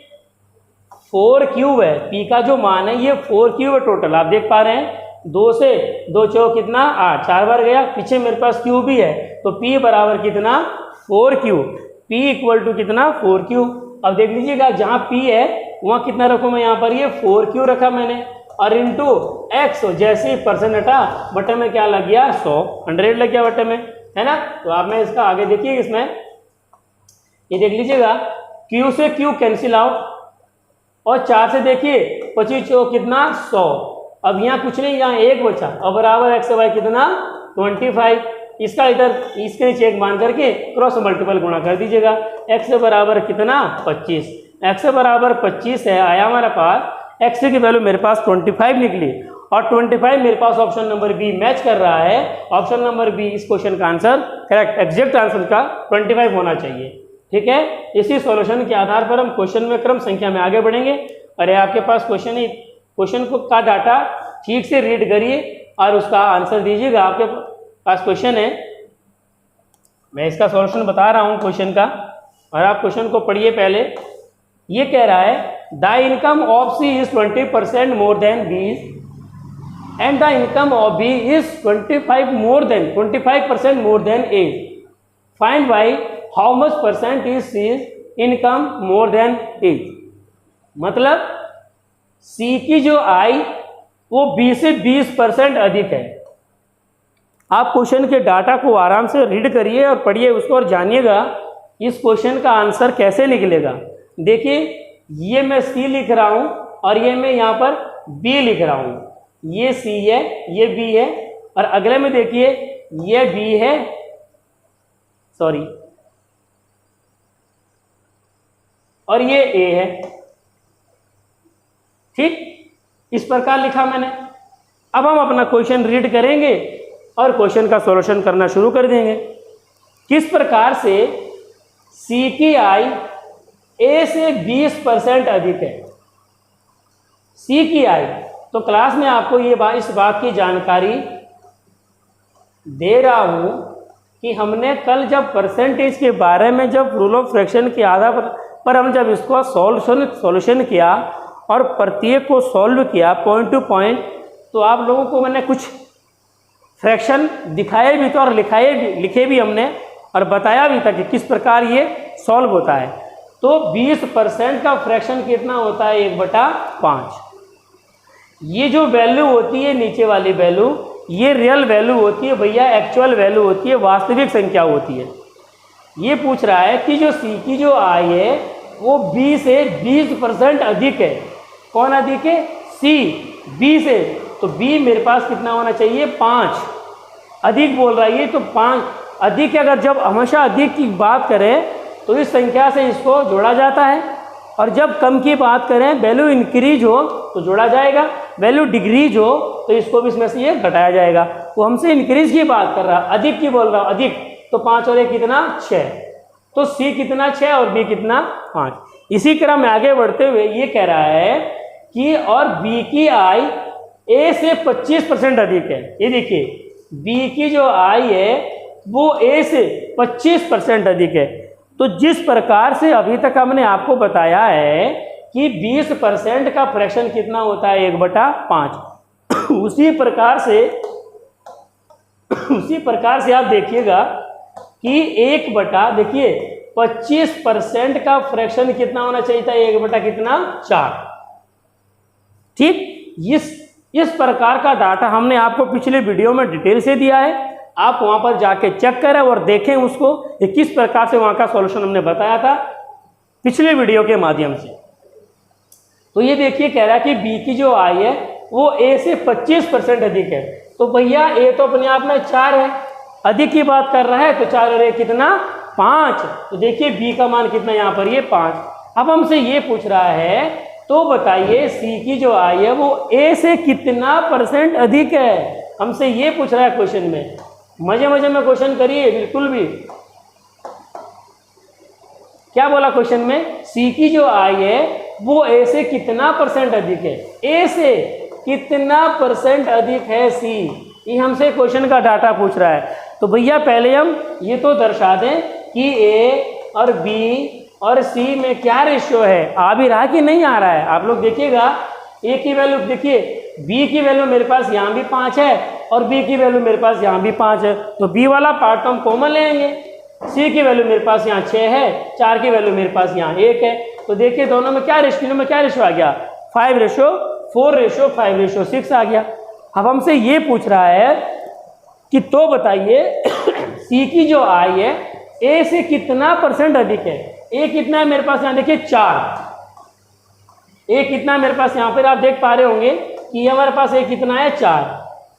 4q है, p का जो मान है ये 4q है टोटल। आप देख पा रहे हैं 2 से 2 चौक कितना 8, 4 बार गया, पीछे मेरे पास q भी है तो p बराबर कितना 4q, p इक्वल टू कितना 4q। अब देख लीजिएगा जहाँ p है वहाँ कितना रखूँ मैं, यहाँ पर ये 4q रखा मैंने और इंटू x, जैसे ही परसेंट हटा बटे में क्या लग गया 100 लग गया बटे में, है ना। तो आप में इसका आगे देखिए, इसमें ये देख लीजिएगा q से q कैंसिल आउट और 4 से देखिए 25 चौक कितना 100। अब यहाँ कुछ नहीं, यहाँ 1 बचा और बराबर x वाई कितना 25। इसका इधर इसके नीचे एक मान करके क्रॉस मल्टीपल गुणा कर दीजिएगा। x बराबर कितना 25, x बराबर 25 है आया हमारे पास, x की वैल्यू मेरे पास 25 निकली और 25 मेरे पास ऑप्शन नंबर बी मैच कर रहा है। ऑप्शन नंबर बी इस क्वेश्चन का आंसर करेक्ट एग्जैक्ट आंसर का 25 होना चाहिए। ठीक है, इसी सॉल्यूशन के आधार पर हम क्वेश्चन में क्रम संख्या में आगे बढ़ेंगे। अरे आपके पास क्वेश्चन को का डाटा ठीक से रीड करिए और उसका आंसर दीजिएगा। आपके पास क्वेश्चन है, मैं इसका सॉल्यूशन बता रहा हूँ क्वेश्चन का और आप क्वेश्चन को पढ़िए पहले। ये कह रहा है the income of C is 20% more than B and the income of B is 25% more than A. Find by how much percent is C income more than A. मतलब सी की जो आई वो बी से 20% अधिक है। आप क्वेश्चन के data को आराम से रीड करिए और पढ़िए उसको और जानिएगा इस क्वेश्चन का आंसर कैसे निकलेगा। देखिए ये मैं सी लिख रहा हूं और ये मैं यहाँ पर बी लिख रहा हूं। ये सी है, ये बी है और अगले में देखिए ये बी है, सॉरी, और ये ए है। ठीक, इस प्रकार लिखा मैंने। अब हम अपना क्वेश्चन रीड करेंगे और क्वेश्चन का सॉल्यूशन करना शुरू कर देंगे। किस प्रकार से सी की आई ए से 20% अधिक है। सी की आई, तो क्लास में आपको ये इस बात की जानकारी दे रहा हूं कि हमने कल जब परसेंटेज के बारे में जब रूल ऑफ फ्रैक्शन के आधार पर हम जब इसको सॉल्यूशन किया और प्रत्येक को सॉल्व किया पॉइंट टू पॉइंट, तो आप लोगों को मैंने कुछ फ्रैक्शन दिखाए भी थे और लिखे भी हमने और बताया भी था कि किस प्रकार ये सॉल्व होता है। तो 20% का फ्रैक्शन कितना होता है 1/5। ये जो वैल्यू होती है नीचे वाली वैल्यू, ये रियल वैल्यू होती है भैया, एक्चुअल वैल्यू होती है, वास्तविक संख्या होती है। ये पूछ रहा है कि जो सी की जो आई है वो बी से 20% अधिक है। कौन अधिक है? सी, बी से। तो बी मेरे पास कितना होना चाहिए? 5। अधिक बोल रहा है ये, तो 5 अधिक है। अगर जब हमेशा अधिक की बात करें तो इस संख्या से इसको जोड़ा जाता है, और जब कम की बात करें, वैल्यू इंक्रीज हो तो जोड़ा जाएगा, वैल्यू डिक्रीज हो तो इसको भी इसमें से ये घटाया जाएगा। वो हमसे इंक्रीज की बात कर रहा है, अधिक की बोल रहा हूँ, अधिक। तो 5 और 1 कितना? 6। तो सी कितना? 6 और बी कितना? 5। इसी क्रम में आगे बढ़ते हुए ये कह रहा है कि और बी की आई ए से 25% अधिक है। ये देखिए, बी की जो आई है वो ए से 25% अधिक है। तो जिस प्रकार से अभी तक हमने आपको बताया है कि 20% का फ्रैक्शन कितना होता है? 1/5। उसी प्रकार से आप देखिएगा कि 25% का फ्रैक्शन कितना होना चाहिए था? 1/4। ठीक, इस प्रकार का डाटा हमने आपको पिछले वीडियो में डिटेल से दिया है। आप वहां पर जाके चेक करें और देखें उसको, किस प्रकार से वहां का सॉल्यूशन हमने बताया था पिछले वीडियो के माध्यम से। तो ये देखिए, कह रहा है कि बी की जो आई है वो ए से 25% अधिक है। तो भैया ए तो अपने आप में 4 है, अधिक की बात कर रहा है, तो 4 और 1 कितना? 5। तो देखिए बी का मान कितना यहाँ पर? ये 5। अब हमसे ये पूछ रहा है, तो बताइए सी की जो आई है वो ए से कितना % अधिक है? हमसे ये पूछ रहा है क्वेश्चन में। मजे मजे में क्वेश्चन करिए, बिल्कुल भी। क्या बोला क्वेश्चन में? सी की जो आई है वो ए से कितना % अधिक है? ए से कितना % अधिक है सी? ये हमसे क्वेश्चन का डाटा पूछ रहा है। तो भैया पहले हम ये तो दर्शा दें कि ए और बी और सी में क्या रेशियो है। आ भी रहा कि नहीं आ रहा है? आप लोग देखिएगा, ए की वैल्यू देखिए, बी की वैल्यू मेरे पास यहाँ भी 5 है और बी की वैल्यू मेरे पास यहाँ भी 5 है। तो बी वाला पार्ट हम कॉमन लेंगे। सी की वैल्यू मेरे पास यहाँ 6 है, 4 की वैल्यू मेरे पास यहाँ 1 है। तो देखिए दोनों में क्या रेशियो आ गया? 5:5:6 आ गया। अब हमसे ये पूछ रहा है कि तो बताइए सी की जो आई है ए से कितना % अधिक है? ए कितना है मेरे पास? यहाँ देखिए 4। ए कितना मेरे पास? यहाँ पर आप देख पा रहे होंगे कि हमारे पास ए कितना है? 4।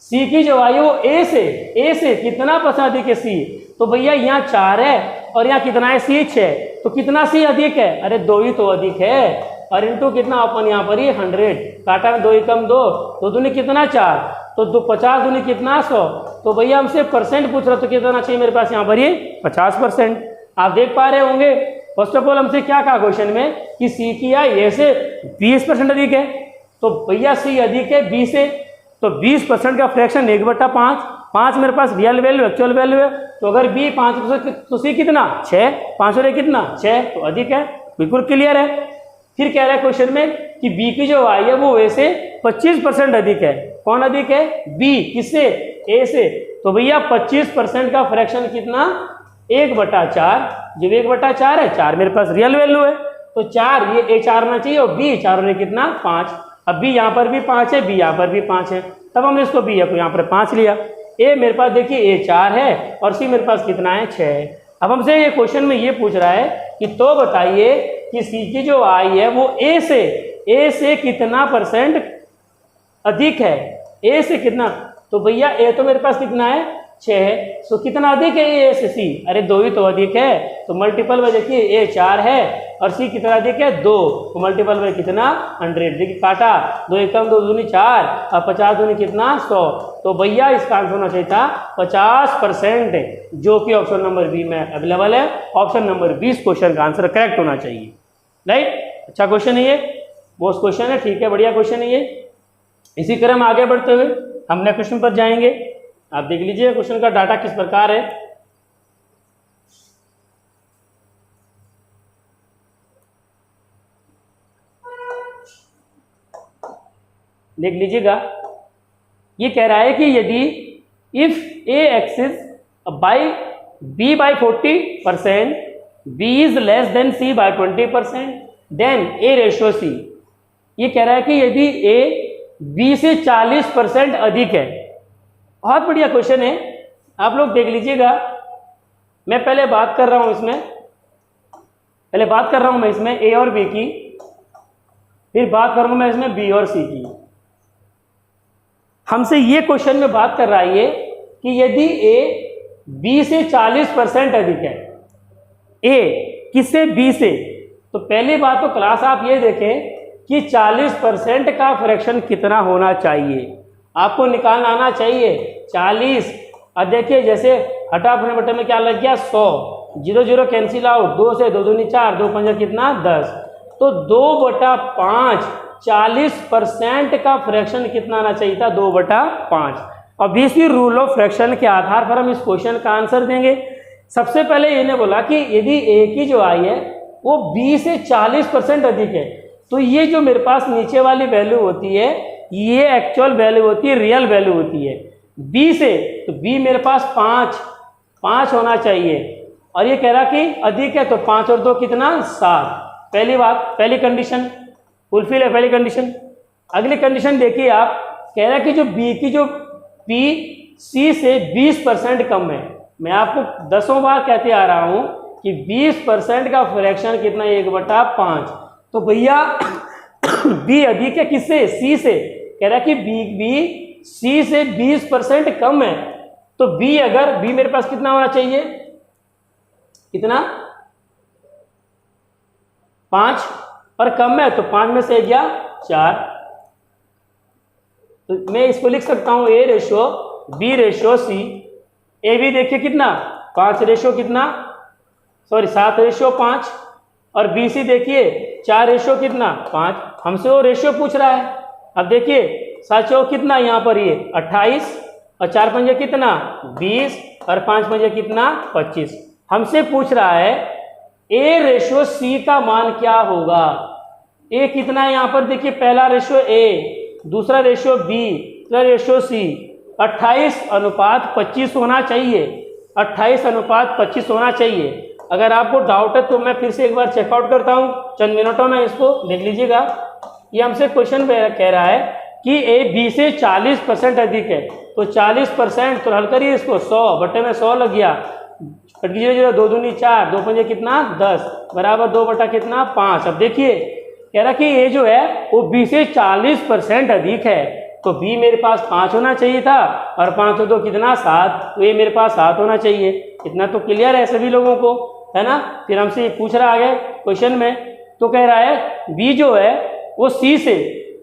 सी की जो आई वो ए से कितना % अधिक है? सी। तो भैया यहाँ 4 है और यहाँ कितना है? सी 6। तो कितना सी अधिक है? अरे 2 ही तो अधिक है। और इनटू कितना अपन यहाँ पर? ये 100 काटा में 2 ही कम 2, तो दूनी कितना? 4। तो 50 दूनी कितना? 100। तो भैया हमसे परसेंट पूछ रहा, तो कितना चाहिए मेरे पास यहाँ पर? ये 50%। आप देख पा रहे होंगे। फर्स्ट ऑफ ऑल हमसे क्या कहा क्वेश्चन में कि सी की आई ए से 20% अधिक है। तो भैया सी अधिक है बी से, तो 20% का फ्रैक्शन 1/5। 5 मेरे पास रियल वैल्यू, एक्चुअल वैल्यू है। तो अगर बी 5% तो सी कितना? 6। 5 और 1 कितना? 6। तो अधिक है, बिल्कुल क्लियर है। फिर कह रहा है क्वेश्चन में कि बी की जो आई है वो ए से 25% अधिक है। कौन अधिक है? बी। किससे? ए से। तो भैया 25% का फ्रैक्शन कितना? 1/4। जब 1/4 है, 4 मेरे पास रियल वैल्यू है, तो 4 ये ए 4 आना चाहिए और बी 4 और ए कितना? 5। अब बी यहाँ पर भी 5 है, बी यहाँ पर भी 5 है, तब हमने इसको बी यहाँ पर 5 लिया। ए मेरे पास देखिए ए 4 है और सी मेरे पास कितना है? 6 है। अब हमसे ये क्वेश्चन में ये पूछ रहा है कि तो बताइए कि सी की जो आई है वो ए से कितना % अधिक है? ए से कितना? तो भैया ए तो मेरे पास कितना है? 6 है। तो कितना अधिक है ए से सी? अरे 2 ही तो अधिक है। तो मल्टीपल में देखिए ए 4 है और सी कितना अधिक है? 2। तो मल्टीपल में कितना? 100। देखिए काटा 2 एकम 2 दूनी 4 और 50 दूनी कितना? 100। तो भैया इसका आंसर होना चाहिए था 50%, जो कि ऑप्शन नंबर बी में अवेलेबल है। ऑप्शन नंबर 20 क्वेश्चन का आंसर करेक्ट होना चाहिए। राइट, अच्छा क्वेश्चन है ये, मोस्ट क्वेश्चन है, ठीक है, बढ़िया क्वेश्चन है ये। इसी क्रम आगे बढ़ते हुए हम नेक्स्ट क्वेश्चन पर जाएंगे। आप देख लीजिए क्वेश्चन का डाटा किस प्रकार है। देख लीजिएगा, ये कह रहा है कि यदि if A exceeds by B by 40%, B is less than C by 20%, then A ratio C. ये कह रहा है कि यदि ए बी से 40% अधिक है। बहुत बढ़िया क्वेश्चन है, आप लोग देख लीजिएगा। मैं पहले बात कर रहा हूँ इसमें ए और बी की, फिर बात करूँगा मैं इसमें बी और सी की। हमसे ये क्वेश्चन में बात कर रहा है ये कि यदि ए बी से 40% अधिक है, ए किससे, बी से, तो पहली बात तो क्लास आप ये देखें कि 40% का फ्रैक्शन कितना होना चाहिए, आपको निकालना आना चाहिए 40। अब देखिए जैसे हटा अपने बटे में क्या लग गया 100, 0 0 कैंसिल आउट, 2 से 2 दूनी 4, 2 पंजा कितना 10, तो 2/5 40% का फ्रैक्शन कितना आना चाहिए था, 2/5। ऑब्वियसली रूल ऑफ फ्रैक्शन के आधार पर हम इस क्वेश्चन का आंसर देंगे। सबसे पहले इन्हें बोला कि यदि ए की जो आई है वो बी से 40% अधिक है, तो ये जो मेरे पास नीचे वाली वैल्यू होती है ये एक्चुअल वैल्यू होती है, रियल वैल्यू होती है। बी से, तो बी मेरे पास 5 होना चाहिए, और ये कह रहा कि अधिक है तो 5 और 2 कितना 7। पहली बात, पहली कंडीशन फुलफिल है, पहली कंडीशन। अगली कंडीशन देखिए आप, कह रहा है कि जो बी की जो पी सी से 20% कम है। मैं आपको 10 बार कहते आ रहा हूं कि 20% का फ्रैक्शन कितना, 1/5। तो भैया बी अधिक है किससे, सी से, कह रहा है कि बी सी से 20% कम है, तो बी अगर बी मेरे पास कितना होना चाहिए, कितना 5, और कम है तो 5 में से गया 4। तो मैं इसको लिख सकता हूं A ratio B ratio C. A B देखिए कितना 5 रेशो कितना, सॉरी 7 रेशो 5, और बी सी देखिए 4 रेशो कितना 5। हमसे वो रेशो पूछ रहा है। अब देखिए 7 चौक कितना, यहाँ पर ये 28, और 4 पंजे कितना 20, और 5 पंजे कितना 25। हमसे पूछ रहा है ए रेशो सी का मान क्या होगा। ए कितना है यहाँ पर देखिए, पहला रेशो ए, दूसरा रेशो बी, तीसरा रेशो सी। 28:25 होना चाहिए, 28:25 होना चाहिए। अगर आपको डाउट है तो मैं फिर से एक बार चेकआउट करता हूँ चंद मिनटों में, इसको देख लीजिएगा। ये हमसे क्वेश्चन कह रहा है कि ए बी से 40% अधिक है, तो 40% तो हल करिए इसको, 100 बटे में 100 लग गया, 0 2 दूनी 4, 2 पंजे कितना 10, बराबर 2/5। अब देखिए कह रहा कि ये जो है वो बी से 40% अधिक है, तो बी मेरे पास 5 होना चाहिए था, और 5 और 2 कितना 7, तो ये मेरे पास 7 होना चाहिए। इतना तो क्लियर है सभी लोगों को, है ना। फिर हमसे पूछ रहा आगे क्वेश्चन में, तो कह रहा है बी जो है वो सी से,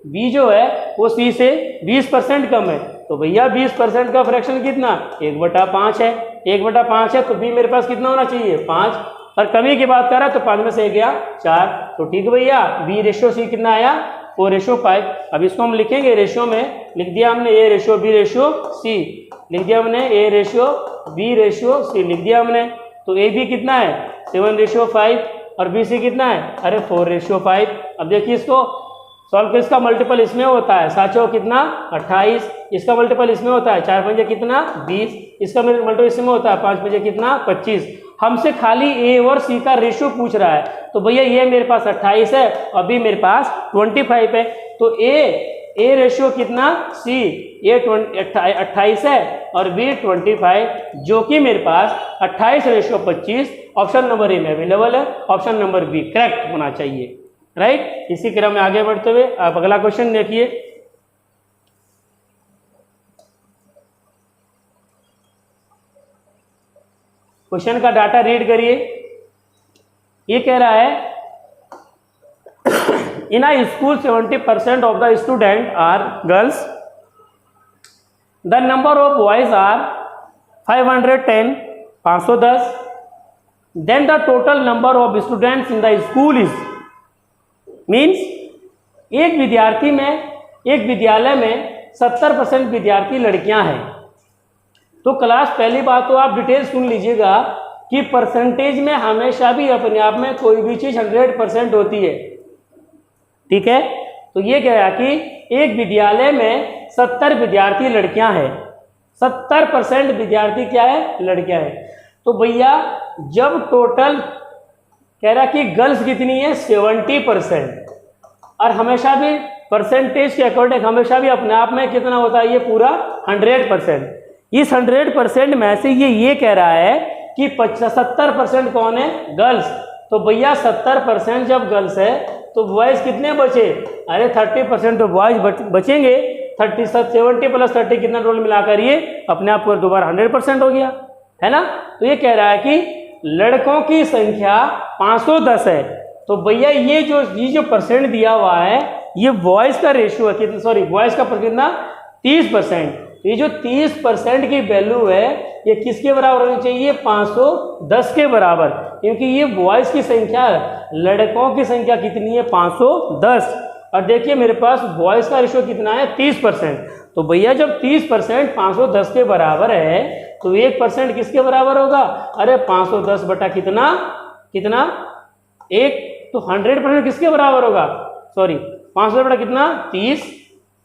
बी जो है वो सी से 20% कम है, तो भैया 20% का फ्रैक्शन कितना 1/5 है। 1/5 है तो बी मेरे पास कितना होना चाहिए 5, और कमी की बात कर रहा है तो 5 में से गया 4, तो ठीक है भैया बी रेशो सी कितना आया 4:5। अब इसको हम लिखेंगे रेशो में, लिख दिया हमने ए रेशो बी रेशो सी, लिख दिया हमने ए रेशो बी रेशो सी, लिख दिया हमने। तो ए बी कितना है 7:5, और बी सी कितना है, अरे 4:5। अब देखिए इसको सॉल्व कर, इसका मल्टीपल इसमें होता है 7 चौक कितना 28, इसका मल्टीपल इसमें होता है 4 पंजे कितना 20, इसका मल्टीपल इसमें होता है 5 पंजे कितना 25। हमसे खाली ए और सी का रेशियो पूछ रहा है, तो भैया ये मेरे पास 28 है और बी मेरे पास 25 है, तो ए रेशियो कितना सी, ए 28 है और बी 25, जो कि मेरे पास 28:25 ऑप्शन नंबर ए में अवेलेबल है। ऑप्शन नंबर बी करेक्ट होना चाहिए, राइट। इसी क्रम में आगे बढ़ते हुए आप अगला क्वेश्चन देखिए। क्वेश्चन का डाटा रीड करिए। ये कह रहा है in a school 70% of the student are girls, the number of boys are 510 510, then the total number of students in the school is, means एक विद्यालय में 70% विद्यार्थी लड़कियां हैं। तो क्लास पहली बात तो आप डिटेल सुन लीजिएगा कि परसेंटेज में हमेशा भी अपने आप में कोई भी चीज़ 100% होती है, ठीक है। तो ये कह रहा कि एक विद्यालय में 70 विद्यार्थी लड़कियां हैं, 70% विद्यार्थी क्या है लड़कियां हैं। तो भैया जब टोटल कह रहा कि गर्ल्स कितनी है 70%, और हमेशा भी परसेंटेज के अकॉर्डिंग हमेशा भी अपने आप में कितना होता है ये पूरा 100%। इस 100% में से ये कह रहा है कि 70% कौन है, गर्ल्स। तो भैया 70% जब गर्ल्स है तो बॉयज़ कितने बचे, अरे 30% तो बॉयज़ बचेंगे। 70 + 30 कितना टोटल मिलाकर ये अपने आप को दोबारा 100% हो गया, है ना। तो ये कह रहा है कि लड़कों की संख्या 510 है। तो भैया ये जो परसेंट दिया हुआ है ये बॉयज़ का रेशियो है, कितना, सॉरी बॉयज़ का कितना, 30%। ये जो 30% की वैल्यू है ये किसके बराबर होनी चाहिए, 510 के बराबर, क्योंकि ये बॉयज़ की संख्या है, लड़कों की संख्या कितनी है, 510। और देखिए मेरे पास बॉयज़ का रेशियो कितना है, 30%। तो भैया जब 30% 510 के बराबर है तो 1% किसके बराबर होगा, अरे 510 बटा कितना, कितना 1, तो 100% किसके बराबर होगा, सॉरी 500 बटा कितना 30,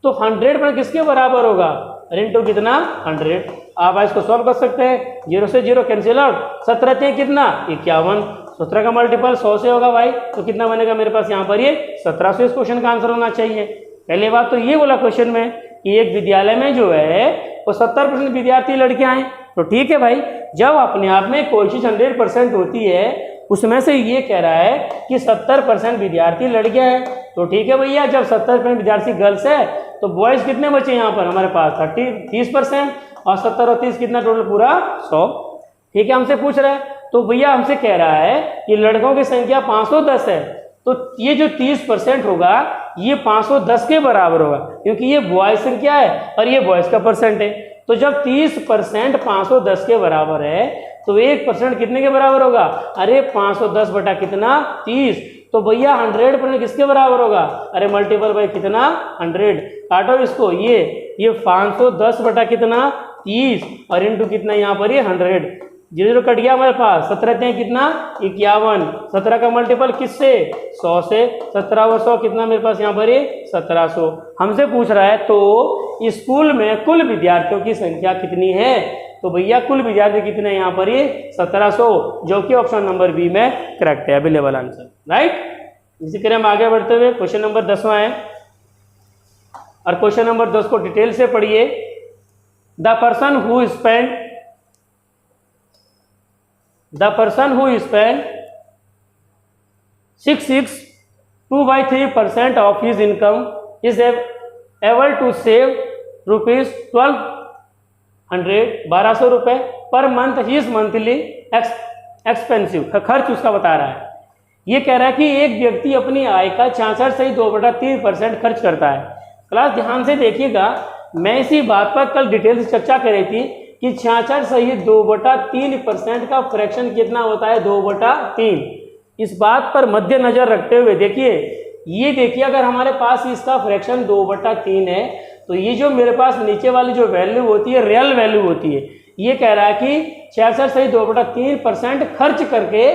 तो 100% किसके बराबर होगा, इंटू कितना 100। आप इसको सॉल्व कर सकते हैं, 0 से 0 कैंसिल आउट, 17 थे कितना 51, 17 का मल्टीपल 100 से होगा भाई, तो कितना बनेगा मेरे पास यहाँ पर ये 1700 इस क्वेश्चन का आंसर होना चाहिए। पहले बात तो ये बोला क्वेश्चन में कि एक विद्यालय में जो है वो 70% विद्यार्थी लड़कियां हैं। तो ठीक है भाई, जब अपने आप में कोशिश 100% होती है उसमें से ये कह रहा है कि 70% विद्यार्थी लड़कियां हैं। तो ठीक है भैया, जब 70% विद्यार्थी गर्ल्स है तो बॉयज़ कितने बचे यहाँ पर हमारे पास 30%, और 70 और 30 कितना टोटल पूरा 100। ठीक है, हमसे पूछ रहा है, तो भैया हमसे कह रहा है कि लड़कों की संख्या 510 है, तो ये जो 30% होगा ये 510 के बराबर होगा, क्योंकि ये बॉयज़ संख्या है और ये बॉयज़ का परसेंट है। तो जब 30% 510 के बराबर है तो 1% कितने के बराबर होगा, अरे 510 बटा कितना 30। तो भैया 100% किसके बराबर होगा, अरे मल्टीपल बाय कितना 100, काटो इसको, ये 510 बटा कितना 30 और इंटू कितना यहाँ पर ये 100, 0 कट गया हमारे पास, 17 थे कितना 51, 17 का मल्टीपल किससे 100 से, 17 और 100 कितना मेरे पास यहाँ पर ये 1700। हमसे पूछ रहा है तो स्कूल में कुल विद्यार्थियों की संख्या कितनी है, तो भैया कुल विद्यार्थी कितने हैं यहाँ पर ये 1700, जो कि ऑप्शन नंबर बी में करेक्ट है, अवेलेबल आंसर, राइट। इसी तरह हम आगे बढ़ते हुए क्वेश्चन नंबर 10वां है, और क्वेश्चन नंबर 10 को डिटेल से पढ़िए। The person who spend 6.2/3% of his income is able to save ₹1200 रुपए per month his monthly expensive, खर्च उसका बता रहा है। ये कह रहा है कि एक व्यक्ति अपनी आय का 66.2/3% खर्च करता है। क्लास ध्यान से देखिएगा, मैं इसी बात पर कल डिटेल से चर्चा कर रही थी कि 66.2/3% का फ्रैक्शन कितना होता है, 2/3। इस बात पर मद्देनजर रखते हुए देखिए, ये देखिए अगर हमारे पास इसका फ्रैक्शन 2/3 है तो ये जो मेरे पास नीचे वाली जो वैल्यू होती है रियल वैल्यू होती है। ये कह रहा है कि 66.2/3% खर्च करके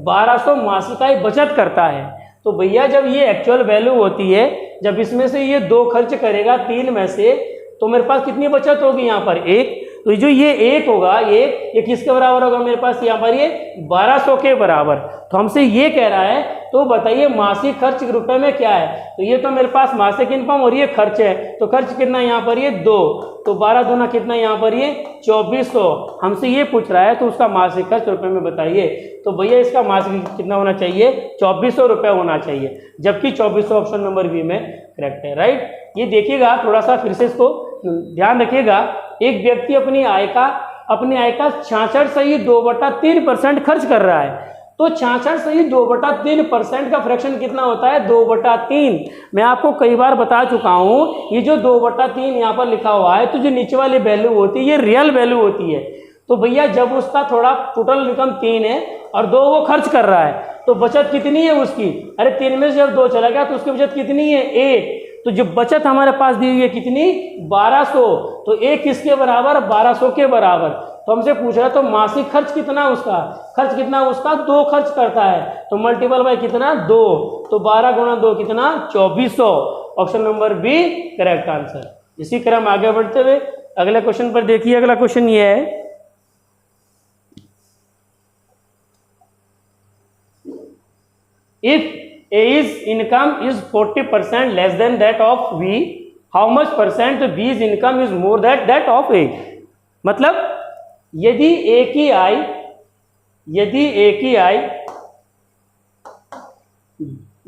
1200 मासिक आय बचत करता है। तो भैया जब ये एक्चुअल वैल्यू होती है, जब इसमें से ये 2 खर्च करेगा 3 में से, तो मेरे पास कितनी बचत होगी यहाँ पर 1। तो जो ये 1 होगा, ये किसके बराबर होगा मेरे पास यहाँ पर ये 1200 के बराबर। तो हमसे ये कह रहा है तो बताइए मासिक खर्च रुपए में क्या है, तो ये तो मेरे पास मासिक इनकम और ये खर्च है, तो खर्च कितना यहाँ पर ये 2, तो 12 दूना कितना यहाँ पर ये 2400। हमसे ये पूछ रहा है तो उसका मासिक खर्च रुपए में बताइए। तो भैया इसका मासिक कितना होना चाहिए, 2400 रुपये होना चाहिए, जबकि 2400 ऑप्शन नंबर बी में करेक्ट है, राइट। ये देखिएगा थोड़ा सा फिर से इसको ध्यान रखिएगा, एक व्यक्ति अपनी आय का 66.2/3% खर्च कर रहा है, तो 66.2/3% का फ्रैक्शन कितना होता है 2/3। मैं आपको कई बार बता चुका हूँ, ये जो 2/3 यहाँ पर लिखा हुआ है, तो जो नीचे वाली वैल्यू होती है ये रियल वैल्यू होती है। तो भैया जब उसका थोड़ा टोटल इनकम 3 है और 2 वो खर्च कर रहा है, तो बचत कितनी है उसकी, अरे 3 में से जब 2 चला गया तो उसकी बचत कितनी है 1। तो जो बचत हमारे पास दी हुई है कितनी 1200, तो 1 किसके बराबर 1200 के बराबर। तो हमसे पूछ रहा है तो मासिक खर्च कितना उसका, खर्च कितना उसका 2 खर्च करता है, तो मल्टीपल बाय कितना 2, तो 12 गुणा 2 कितना 2400, option number B correct answer. इसी क्रम हम आगे बढ़ते हुए अगले क्वेश्चन पर देखिए। अगला क्वेश्चन ये है, if A's income is 40% less than that of B, how much percent B's income is more than that of A। मतलब यदि A की आय यदि ए की आई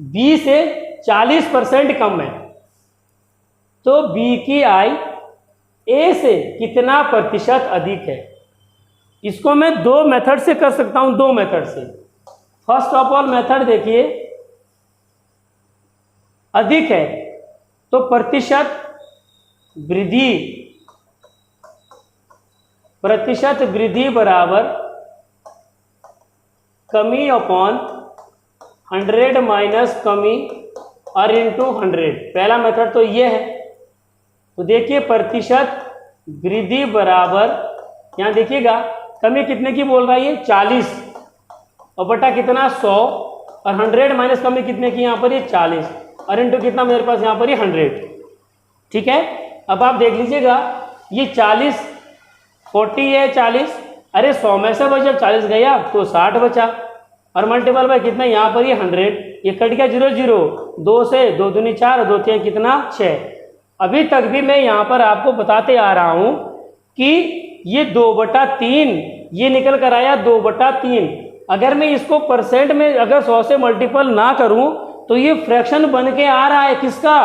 बी से 40% कम है तो बी की आई ए से कितना प्रतिशत अधिक है। इसको मैं दो मेथड से कर सकता हूं, दो मेथड से। फर्स्ट ऑफ ऑल मेथड देखिए, अधिक है तो प्रतिशत वृद्धि बराबर कमी अपॉन 100 माइनस कमी और इंटू 100। पहला मेथड तो ये है। तो देखिए प्रतिशत वृद्धि बराबर, यहाँ देखिएगा कमी कितने की बोल रहा है ये 40 और बटा कितना 100 और 100 माइनस कमी कितने की यहाँ पर ये 40 और इंटू कितना मेरे पास यहाँ पर ये 100। ठीक है, अब आप देख लीजिएगा ये 40 है 40, अरे 100 में से जब 40 गया तो 60 बचा और मल्टीपल बाय कितना यहाँ पर ये 100, ये कट गया 0 0, 2 से 2 दूनी 4 2 3 कितना 6। अभी तक भी मैं यहाँ पर आपको बताते आ रहा हूँ कि ये 2/3 ये निकल कर आया 2/3। अगर मैं इसको परसेंट में अगर 100 से मल्टीपल ना करूँ तो ये फ्रैक्शन बन के आ रहा है किसका,